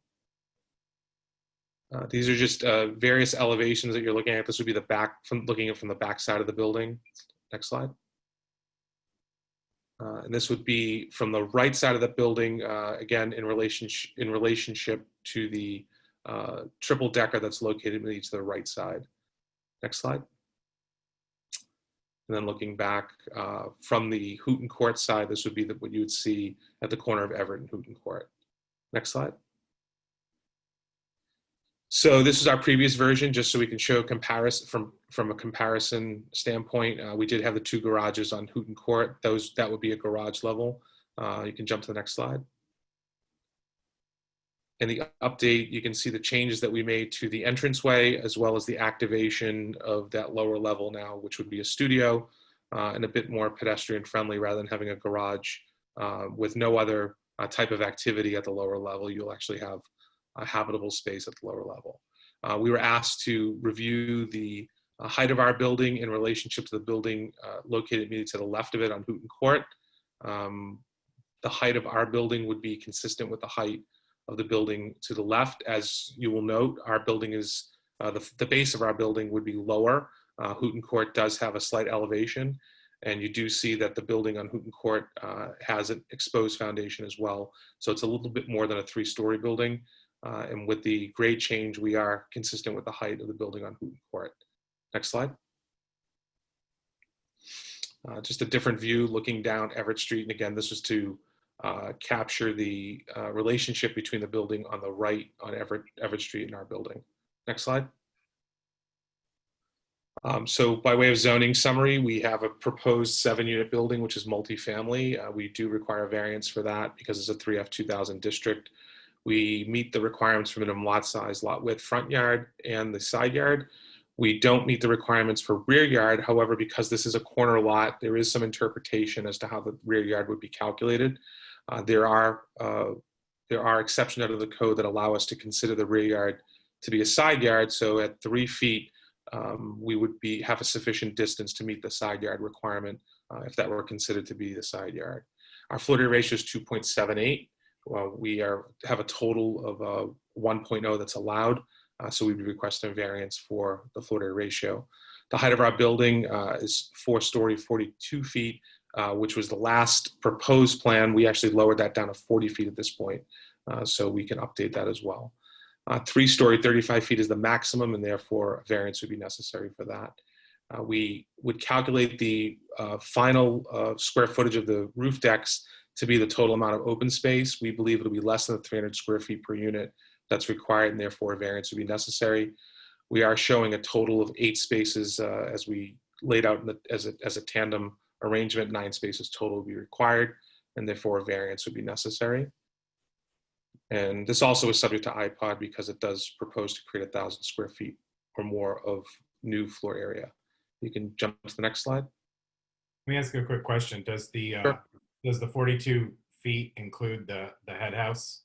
These are just various elevations that you're looking at. This would be the back, looking at from the back side of the building. Next slide. And this would be from the right side of the building, again, in relationship to the triple decker that's located immediately to the right side. Next slide. And then looking back from the Hooten Court side, this would be what you would see at the corner of Everett and Hooten Court. Next slide. So this is our previous version, just so we can show comparison from a comparison standpoint. We did have the 2 garages on Hooten Court. That would be a garage level. You can jump to the next slide. In the update, you can see the changes that we made to the entranceway, as well as the activation of that lower level now, which would be a studio and a bit more pedestrian friendly rather than having a garage with no other type of activity at the lower level. You'll actually have a habitable space at the lower level. We were asked to review the height of our building in relationship to the building located immediately to the left of it on Hooten Court. The height of our building would be consistent with the height of the building to the left. As you will note, our building is, the base of our building would be lower. Hooten Court does have a slight elevation, and you do see that the building on Hooten Court has an exposed foundation as well. So it's a little bit more than a 3-story building. And with the grade change, we are consistent with the height of the building on Hooten Court. Next slide. Just a different view looking down Everett Street. And again, this was to capture the relationship between the building on the right on Everett Street and our building. Next slide. So by way of zoning summary, we have a proposed 7-unit building, which is multifamily. We do require a variance for that because it's a 3F2000 district. We meet the requirements for minimum lot size, lot width, front yard, and the side yard. We don't meet the requirements for rear yard. However, because this is a corner lot, there is some interpretation as to how the rear yard would be calculated. There are exceptions out of the code that allow us to consider the rear yard to be a side yard. So at 3 feet, we would have a sufficient distance to meet the side yard requirement if that were considered to be the side yard. Our floor area ratio is 2.78. We have a total of 1.0 that's allowed, so we'd be requesting a variance for the floor area ratio. The height of our building is 4-story, 42 feet, which was the last proposed plan. We actually lowered that down to 40 feet at this point, so we can update that as well. 3-story, 35 feet is the maximum, and therefore a variance would be necessary for that. We would calculate the final square footage of the roof decks to be the total amount of open space. We believe it'll be less than the 300 square feet per unit that's required, and therefore a variance would be necessary. We are showing a total of 8 spaces as we laid out as a tandem arrangement. 9 spaces total would be required, and therefore a variance would be necessary. And this also is subject to iPod because it does propose to create 1,000 square feet or more of new floor area. You can jump to the next slide. Let me ask you a quick question. Does the 42 feet include the head house?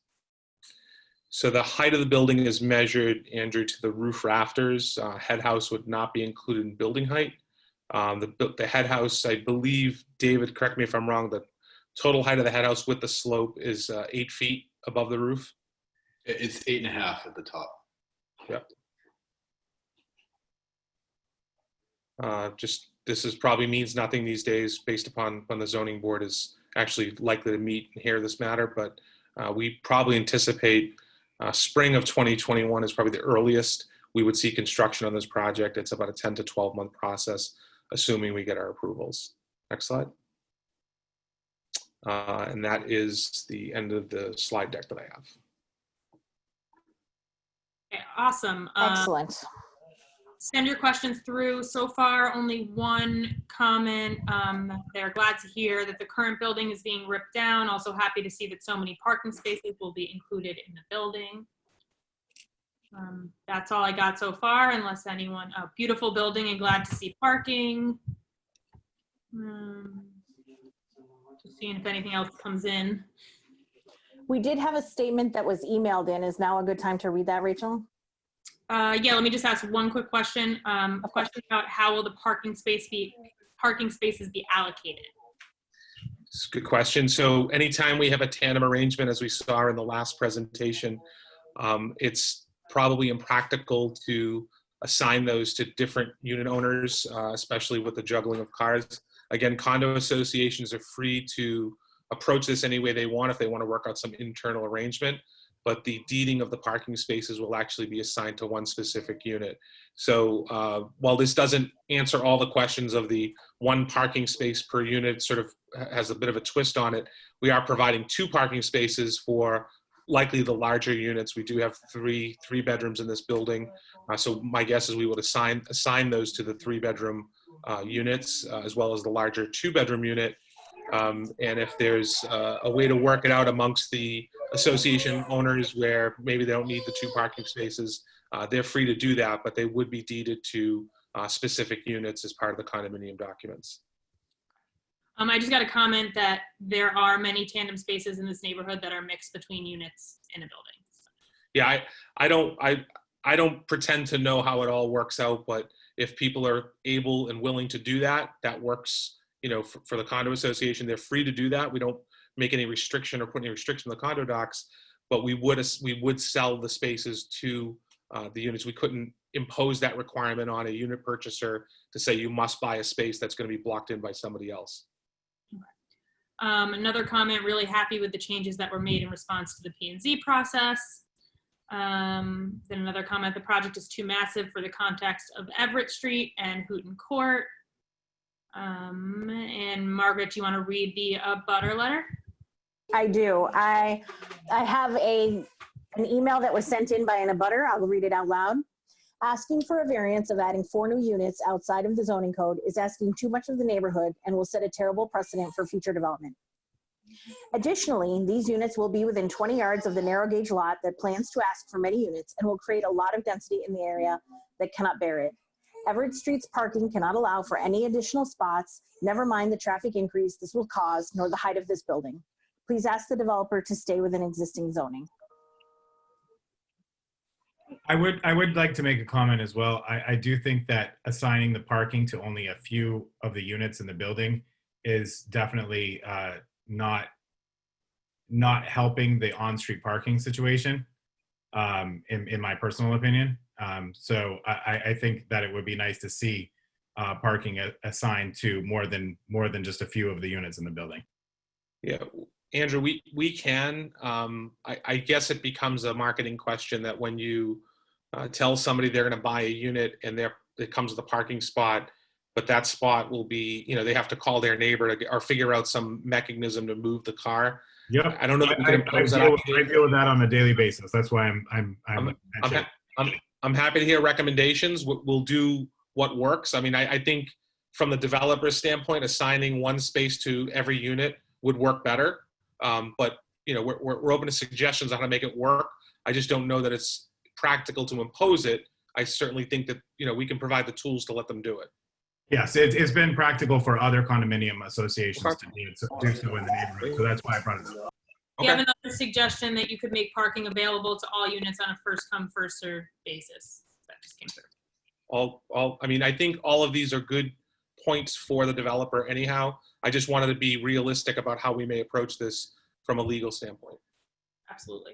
So the height of the building is measured, Andrew, to the roof rafters. Head house would not be included in building height. The head house, I believe, David, correct me if I'm wrong, the total height of the head house with the slope is 8 feet above the roof. It's 8.5 at the top. Yep. This is probably means nothing these days based upon when the zoning board is actually likely to meet and hear this matter, but we probably anticipate spring of 2021 is probably the earliest we would see construction on this project. It's about a 10 to 12 month process, assuming we get our approvals. Next slide. And that is the end of the slide deck that I have. Okay, awesome. Excellent. Send your questions through. So far, only one comment. They're glad to hear that the current building is being ripped down. Also happy to see that so many parking spaces will be included in the building. That's all I got so far, unless anyone, beautiful building and glad to see parking. Just seeing if anything else comes in. We did have a statement that was emailed in. Is now a good time to read that, Rachel? Yeah, let me just ask one quick question. A question about how will the parking spaces be allocated? It's a good question. So anytime we have a tandem arrangement, as we saw in the last presentation, it's probably impractical to assign those to different unit owners, especially with the juggling of cars. Again, condo associations are free to approach this any way they want if they want to work out some internal arrangement, but the deeding of the parking spaces will actually be assigned to one specific unit. So while this doesn't answer all the questions of the one parking space per unit, sort of has a bit of a twist on it, we are providing 2 parking spaces for likely the larger units. We do have three bedrooms in this building. So my guess is we would assign those to the 3-bedroom units, as well as the larger 2-bedroom unit. And if there's a way to work it out amongst the association owners where maybe they don't need the 2 parking spaces, they're free to do that, but they would be deeded to specific units as part of the condominium documents. I just got a comment that there are many tandem spaces in this neighborhood that are mixed between units in a building. Yeah, I don't pretend to know how it all works out, but if people are able and willing to do that, that works. You know, for the condo association, they're free to do that. We don't make any restriction or put any restriction on the condo docs, but we would sell the spaces to the units. We couldn't impose that requirement on a unit purchaser to say you must buy a space that's going to be blocked in by somebody else. Another comment, really happy with the changes that were made in response to the P&Z process. Then another comment, the project is too massive for the context of Everett Street and Houghton Court. And Margaret, do you want to read the butter letter? I do. I have an email that was sent in by an abutter. I'll read it out loud. Asking for a variance of adding 4 new units outside of the zoning code is asking too much of the neighborhood and will set a terrible precedent for future development. Additionally, these units will be within 20 yards of the narrow gauge lot that plans to ask for many units and will create a lot of density in the area that cannot bear it. Everett Street's parking cannot allow for any additional spots, never mind the traffic increase this will cause, nor the height of this building. Please ask the developer to stay within existing zoning. I would like to make a comment as well. I do think that assigning the parking to only a few of the units in the building is definitely not helping the on-street parking situation, in my personal opinion. So I think that it would be nice to see parking assigned to more than just a few of the units in the building. Yeah, Andrew, we can. I guess it becomes a marketing question that when you tell somebody they're going to buy a unit and it comes with a parking spot, but that spot will be, they have to call their neighbor or figure out some mechanism to move the car. Yep. I don't know if we can impose that. I deal with that on a daily basis. That's why I'm happy to hear recommendations. We'll do what works. I mean, I think from the developer's standpoint, assigning one space to every unit would work better. But we're open to suggestions on how to make it work. I just don't know that it's practical to impose it. I certainly think that we can provide the tools to let them do it. Yes, it's been practical for other condominium associations to do so in the neighborhood. So that's why I brought it up. You have another suggestion that you could make parking available to all units on a first come, first served basis. That just came through. I mean, I think all of these are good points for the developer anyhow. I just wanted to be realistic about how we may approach this from a legal standpoint. Absolutely.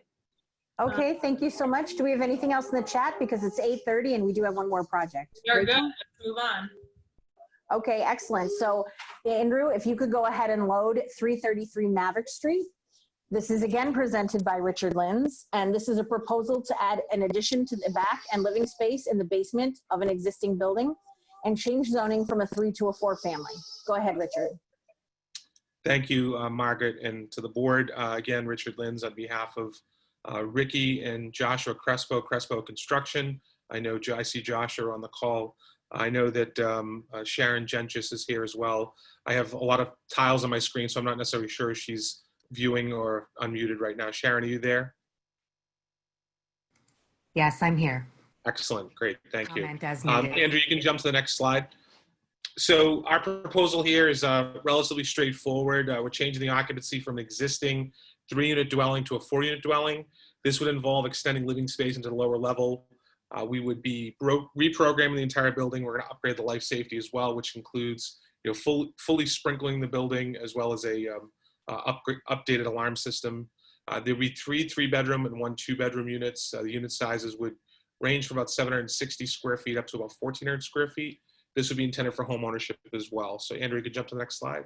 Okay, thank you so much. Do we have anything else in the chat? Because it's 8:30 and we do have one more project. You're good. Let's move on. Okay, excellent. So Andrew, if you could go ahead and load 333 Maverick Street. This is again presented by Richard Linz, and this is a proposal to add an addition to the back and living space in the basement of an existing building and change zoning from a 3 to a 4 family. Go ahead, Richard. Thank you, Margaret, and to the board. Again, Richard Linz on behalf of Ricky and Joshua Crespo Construction. I see Joshua on the call. I know that Sharon Gentris is here as well. I have a lot of tiles on my screen, so I'm not necessarily sure she's viewing or unmuted right now. Sharon, are you there? Yes, I'm here. Excellent, great, thank you. As Andrew, you can jump to the next slide. So our proposal here is relatively straightforward. We're changing the occupancy from an existing 3-unit dwelling to a 4-unit dwelling. This would involve extending living space into the lower level. We would be reprogramming the entire building. We're going to upgrade the life safety as well, which includes fully sprinkling the building as well as a updated alarm system. There'll be 3 3-bedroom and 1 2-bedroom units. The unit sizes would range from about 760 square feet up to about 1,400 square feet. This would be intended for home ownership as well. So Andrew, you could jump to the next slide.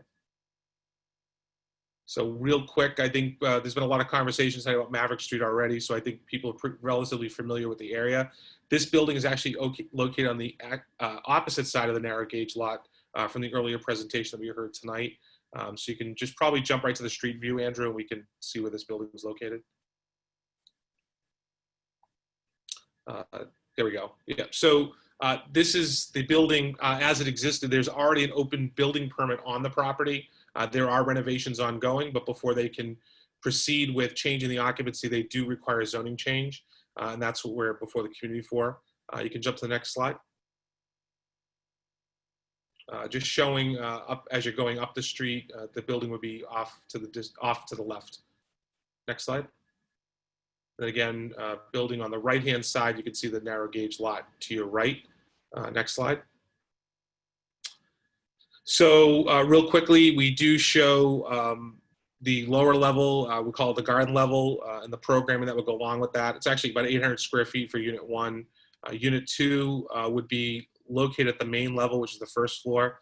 So real quick, I think there's been a lot of conversations about Maverick Street already, so I think people are relatively familiar with the area. This building is actually located on the opposite side of the narrow gauge lot from the earlier presentation that we heard tonight. So you can just probably jump right to the street view, Andrew, and we can see where this building is located. There we go. Yeah. So this is the building as it existed. There's already an open building permit on the property. There are renovations ongoing, but before they can proceed with changing the occupancy, they do require a zoning change, and that's what we're before the community for. You can jump to the next slide. Just showing up as you're going up the street, the building would be off to the left. Next slide. And again, building on the right-hand side, you can see the narrow gauge lot to your right. Next slide. So real quickly, we do show the lower level, we call it the garden level, and the programming that would go along with that. It's actually about 800 square feet for Unit 1. Unit 2 would be located at the main level, which is the first floor.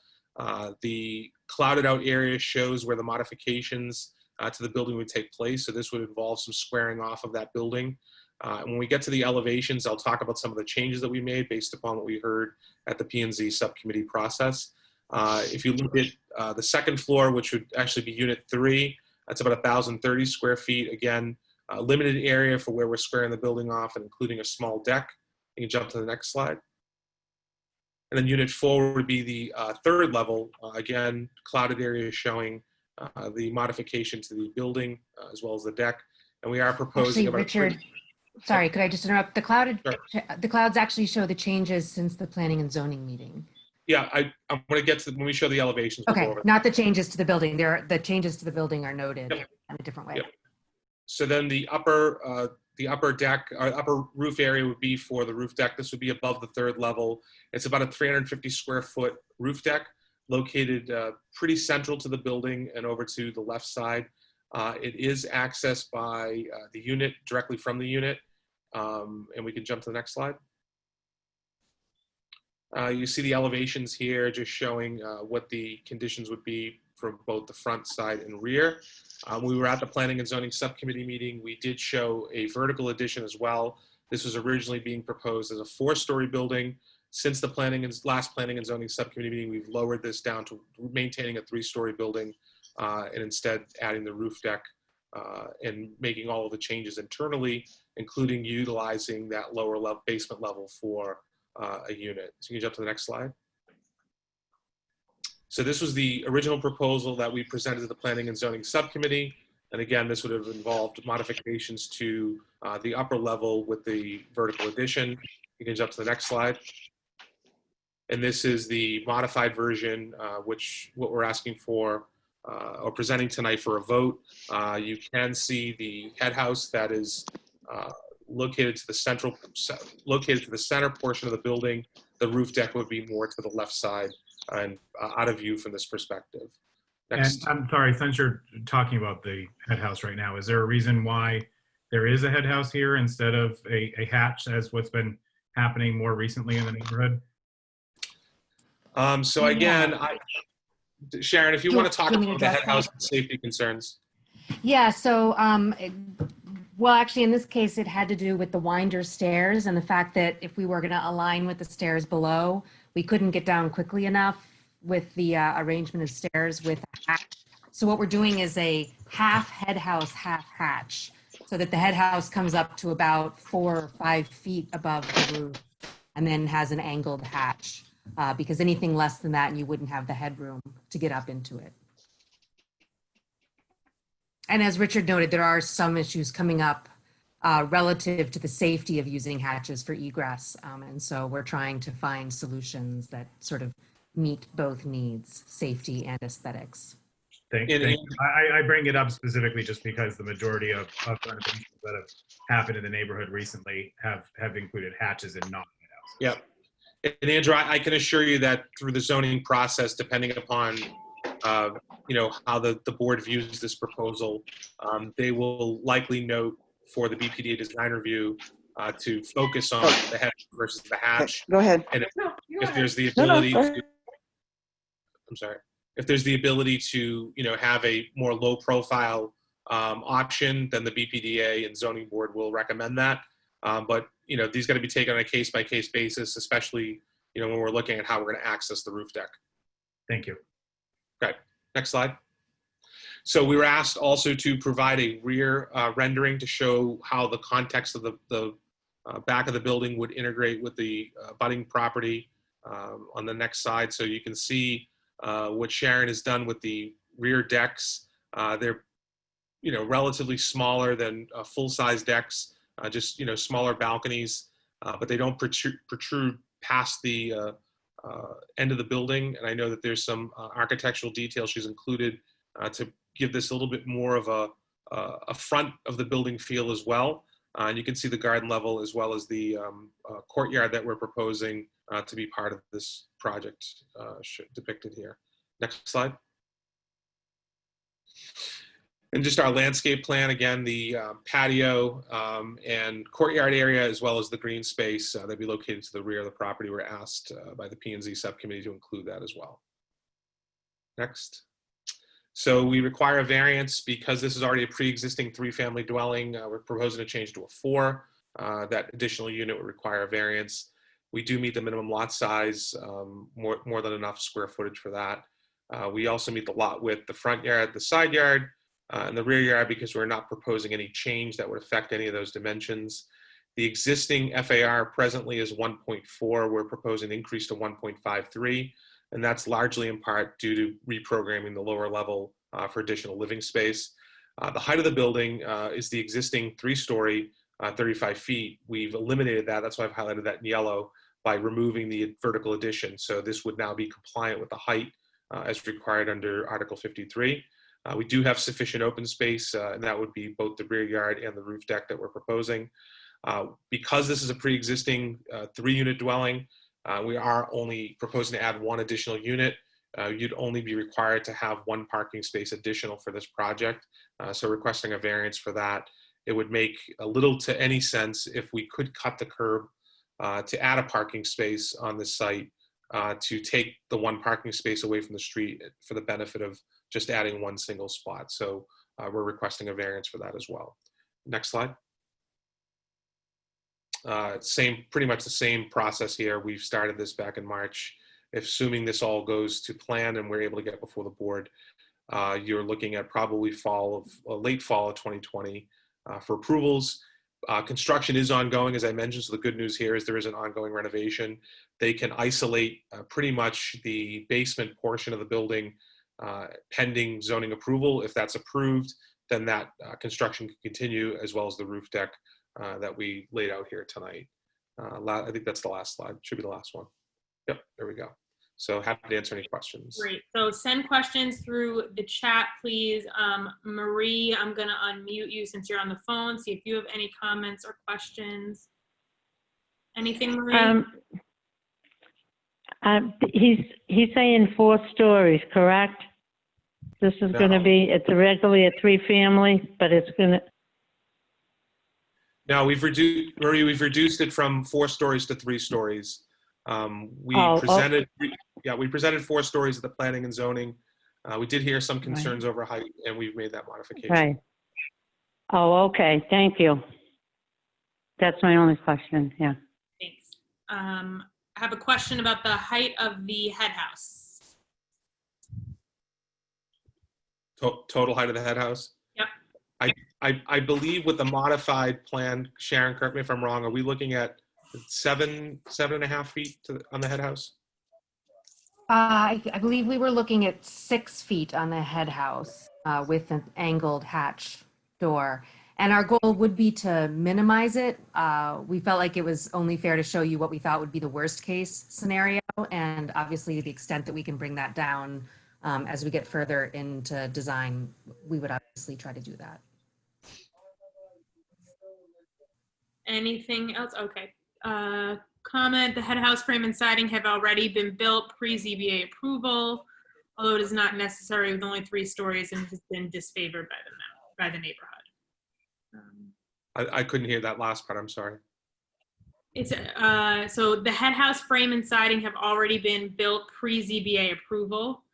The clouded out area shows where the modifications to the building would take place. So this would involve some squaring off of that building. When we get to the elevations, I'll talk about some of the changes that we made based upon what we heard at the P&Z subcommittee process. If you look at the second floor, which would actually be Unit 3, That's about 1,030 square feet. Again, limited area for where we're squaring the building off and including a small deck. You can jump to the next slide. And then unit 4 would be the third level. Again, clouded area showing the modification to the building as well as the deck. And we are proposing Actually, Richard, sorry, could I just interrupt? The clouds actually show the changes since the planning and zoning meeting. Yeah, I'm going to get to when we show the elevations. We'll go over Not the changes to the building. The changes to the building are noted in a different way. Yep. So then the upper deck, upper roof area would be for the roof deck. This would be above the third level. It's about a 350 square foot roof deck located pretty central to the building and over to the left side. It is accessed by the unit, directly from the unit. And we can jump to the next slide. You see the elevations here just showing what the conditions would be from both the front, side, and rear. We were at the Planning and Zoning Subcommittee meeting. We did show a vertical addition as well. This was originally being proposed as a 4-story building. Since the last Planning and Zoning Subcommittee meeting, we've lowered this down to maintaining a 3-story building and instead adding the roof deck and making all of the changes internally, including utilizing that lower level basement level for a unit. So you can jump to the next slide. So this was the original proposal that we presented to the Planning and Zoning Subcommittee. And again, this would have involved modifications to the upper level with the vertical addition. You can jump to the next slide. And this is the modified version, which what we're asking for or presenting tonight for a vote. You can see the head house that is located to the center portion of the building. The roof deck would be more to the left side and out of view from this perspective. Next. And I'm sorry, since you're talking about the head house right now, is there a reason why there is a head house here instead of a hatch as what's been happening more recently in the neighborhood? So again, Sharon, if you want to talk about the head house and safety concerns. Yeah, so, well, actually, in this case, it had to do with the winder stairs and the fact that if we were going to align with the stairs below, we couldn't get down quickly enough with the arrangement of stairs with a hatch. So what we're doing is a half head house, half hatch, so that the head house comes up to about 4 or 5 feet above the roof and then has an angled hatch. Because anything less than that, you wouldn't have the headroom to get up into it. And as Richard noted, there are some issues coming up relative to the safety of using hatches for egress. And so we're trying to find solutions that sort of meet both needs, safety and aesthetics. Thank you. I bring it up specifically just because the majority of renovations that have happened in the neighborhood recently have included hatches and not head houses. Yep. And Andrew, I can assure you that through the zoning process, depending upon how the board views this proposal, they will likely note for the BPDA design review to focus on the head versus the hatch. Go ahead. And if there's the ability if there's the ability to have a more low profile option, then the BPDA and zoning board will recommend that. But these got to be taken on a case-by-case basis, especially when we're looking at how we're going to access the roof deck. Thank you. Okay, next slide. So we were asked also to provide a rear rendering to show how the context of the back of the building would integrate with the abutting property on the next side. So you can see what Sharon has done with the rear decks. They're relatively smaller than full-size decks. Just smaller balconies, but they don't protrude past the end of the building. And I know that there's some architectural detail she's included to give this a little bit more of a front of the building feel as well. And you can see the garden level as well as the courtyard that we're proposing to be part of this project depicted here. Next slide. And just our landscape plan, again, the patio and courtyard area, as well as the green space that'd be located to the rear of the property, were asked by the P&Z subcommittee to include that as well. Next. So we require a variance because this is already a pre-existing 3-family dwelling. We're proposing to change to a 4. That additional unit would require a variance. We do meet the minimum lot size, more than enough square footage for that. We also meet the lot width, the front yard, the side yard. in the rear yard because we're not proposing any change that would affect any of those dimensions. The existing FAR presently is 1.4. We're proposing an increase to 1.53, and that's largely in part due to reprogramming the lower level for additional living space. The height of the building is the existing 3-story, 35 feet. We've eliminated that. That's why I've highlighted that in yellow by removing the vertical addition. So this would now be compliant with the height as required under Article 53. We do have sufficient open space, and that would be both the rear yard and the roof deck that we're proposing. Because this is a pre-existing 3-unit dwelling, we are only proposing to add 1 additional unit. You'd only be required to have 1 parking space additional for this project. So requesting a variance for that. It would make a little to any sense if we could cut the curb to add a parking space on this site to take the 1 parking space away from the street for the benefit of just adding 1 single spot. So we're requesting a variance for that as well. Next slide. Pretty much the same process here. We've started this back in March. Assuming this all goes to plan and we're able to get before the board, you're looking at probably late fall of 2020 for approvals. Construction is ongoing, as I mentioned, so the good news here is there is an ongoing renovation. They can isolate pretty much the basement portion of the building pending zoning approval. If that's approved, then that construction can continue, as well as the roof deck that we laid out here tonight. I think that's the last slide. Should be the last one. Yep, there we go. So happy to answer any questions. Great. So send questions through the chat, please. Marie, I'm going to unmute you since you're on the phone. See if you have any comments or questions. Anything, Marie? He's saying 4 stories, correct? This is going to be, it's originally a 3-family, but it's going to. No, we've reduced it from 4 stories to 3 stories. We presented 4 stories at the planning and zoning. We did hear some concerns over height, and we've made that modification. Right. Oh, okay. Thank you. That's my only question. Yeah. Thanks. I have a question about the height of the head house. Total height of the head house? Yep. I believe with the modified plan, Sharon, correct me if I'm wrong, are we looking at 7.5 feet on the head house? I believe we were looking at 6 feet on the head house with an angled hatch door. And our goal would be to minimize it. We felt like it was only fair to show you what we thought would be the worst case scenario. And obviously the extent that we can bring that down as we get further into design, we would obviously try to do that. Anything else? Okay. Comment, the head house frame and siding have already been built pre-ZBA approval, although it is not necessary with only 3 stories and has been disfavored by the neighborhood. I couldn't hear that last part, I'm sorry. It's so the head house frame and siding have already been built pre-ZBA approval,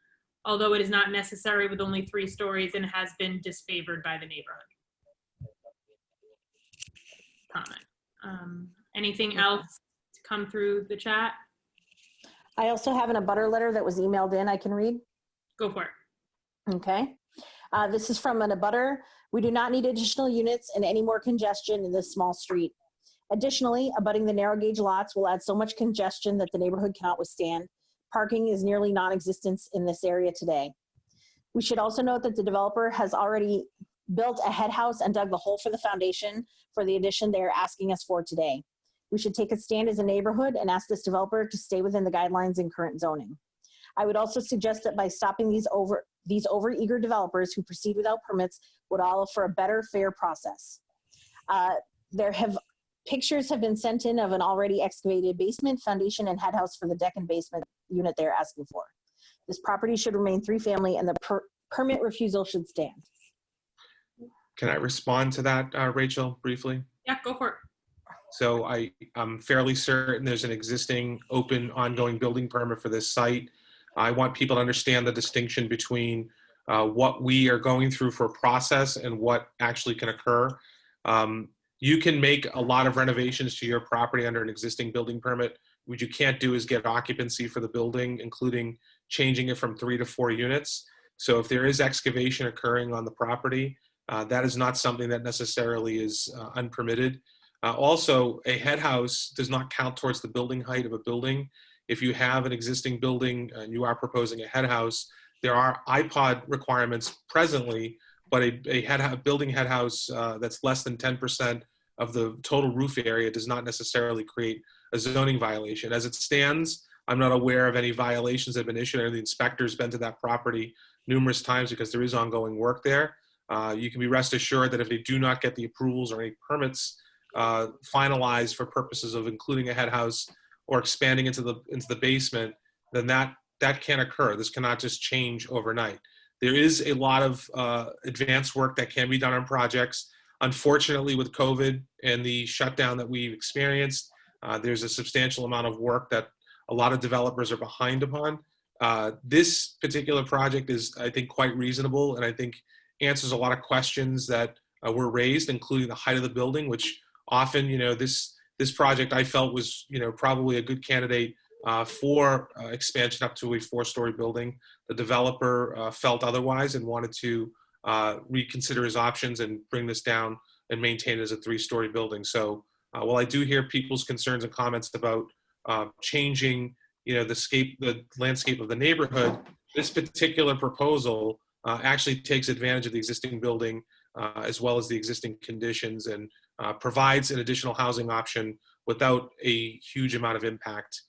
although it is not necessary with only 3 stories and has been disfavored by the neighborhood. Comment. Anything else to come through the chat? I also have an abutter letter that was emailed in I can read. Go for it. Okay. This is from an abutter. We do not need additional units and any more congestion in this small street. Additionally, abutting the narrow gauge lots will add so much congestion that the neighborhood cannot withstand. Parking is nearly non-existent in this area today. We should also note that the developer has already built a head house and dug the hole for the foundation for the addition they are asking us for today. We should take a stand as a neighborhood and ask this developer to stay within the guidelines in current zoning. I would also suggest that by stopping these overeager developers who proceed without permits would allow for a better, fair process. Pictures have been sent in of an already excavated basement, foundation, and head house for the deck and basement unit they're asking for. This property should remain 3-family and the permit refusal should stand. Can I respond to that, Rachel, briefly? Yeah, go for it. So I'm fairly certain there's an existing open ongoing building permit for this site. I want people to understand the distinction between what we are going through for a process and what actually can occur. You can make a lot of renovations to your property under an existing building permit. What you can't do is get occupancy for the building, including changing it from 3 to 4 units. So if there is excavation occurring on the property, that is not something that necessarily is unpermitted. Also, a head house does not count towards the building height of a building. If you have an existing building and you are proposing a head house, there are iPod requirements presently, but a building head house that's less than 10% of the total roof area does not necessarily create a zoning violation. As it stands, I'm not aware of any violations that have been issued. I know the inspector's been to that property numerous times because there is ongoing work there. You can be rest assured that if they do not get the approvals or any permits finalized for purposes of including a head house or expanding into the basement, then that can occur. This cannot just change overnight. There is a lot of advanced work that can be done on projects. Unfortunately, with COVID and the shutdown that we've experienced, there's a substantial amount of work that a lot of developers are behind upon. This particular project is, I think, quite reasonable, and I think answers a lot of questions that were raised, including the height of the building, which often, this project I felt was, probably a good candidate for expansion up to a 4-story building. The developer felt otherwise and wanted to reconsider his options and bring this down and maintain it as a 3-story building. So while I do hear people's concerns and comments about changing, the landscape of the neighborhood, this particular proposal actually takes advantage of the existing building as well as the existing conditions and provides an additional housing option without a huge amount of impact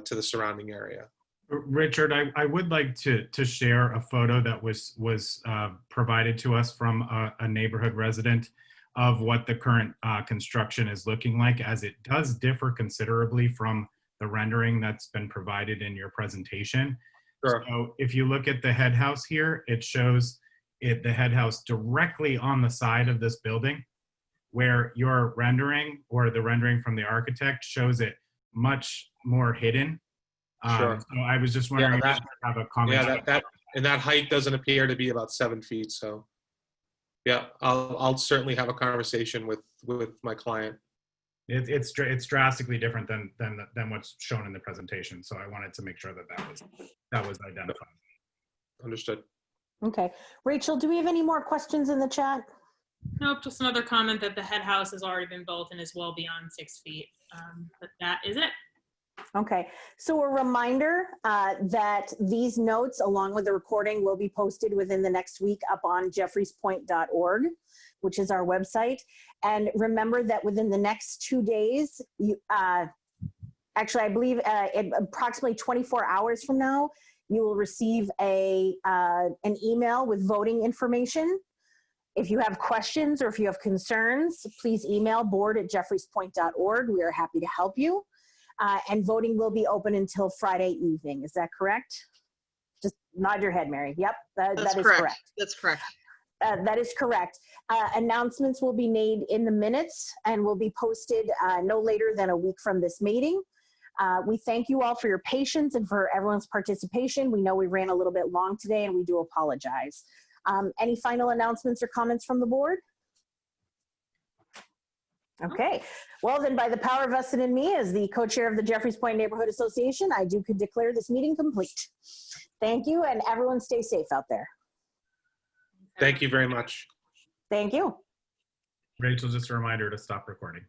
to the surrounding area. Richard, I would like to share a photo that was provided to us from a neighborhood resident of what the current construction is looking like, as it does differ considerably from the rendering that's been provided in your presentation. Sure. So if you look at the head house here, it shows the head house directly on the side of this building, where your rendering or the rendering from the architect shows it much more hidden. Sure. So I was just wondering if you have a comment. Yeah, that height doesn't appear to be about 7 feet. So yeah, I'll certainly have a conversation with my client. It's drastically different than what's shown in the presentation. So I wanted to make sure that was identified. Understood. Okay. Rachel, do we have any more questions in the chat? Nope, just another comment that the head house has already been built and is well beyond 6 feet. But that is it. Okay, so a reminder that these notes, along with the recording, will be posted within the next week up on jeffreyspoint.org, which is our website. And remember that within the next 2 days, actually, I believe approximately 24 hours from now, you will receive an email with voting information. If you have questions or if you have concerns, please email board@jeffreyspoint.org. We are happy to help you. And voting will be open until Friday evening. Is that correct? Just nod your head, Mary. Yep, that is correct. That's correct. That is correct. Announcements will be made in the minutes and will be posted no later than a week from this meeting. We thank you all for your patience and for everyone's participation. We know we ran a little bit long today and we do apologize. Any final announcements or comments from the board? Okay, well then by the power vested in me as the co-chair of the Jeffreys Point Neighborhood Association, I do declare this meeting complete. Thank you, and everyone stay safe out there. Thank you very much. Thank you. Rachel, just a reminder to stop recording.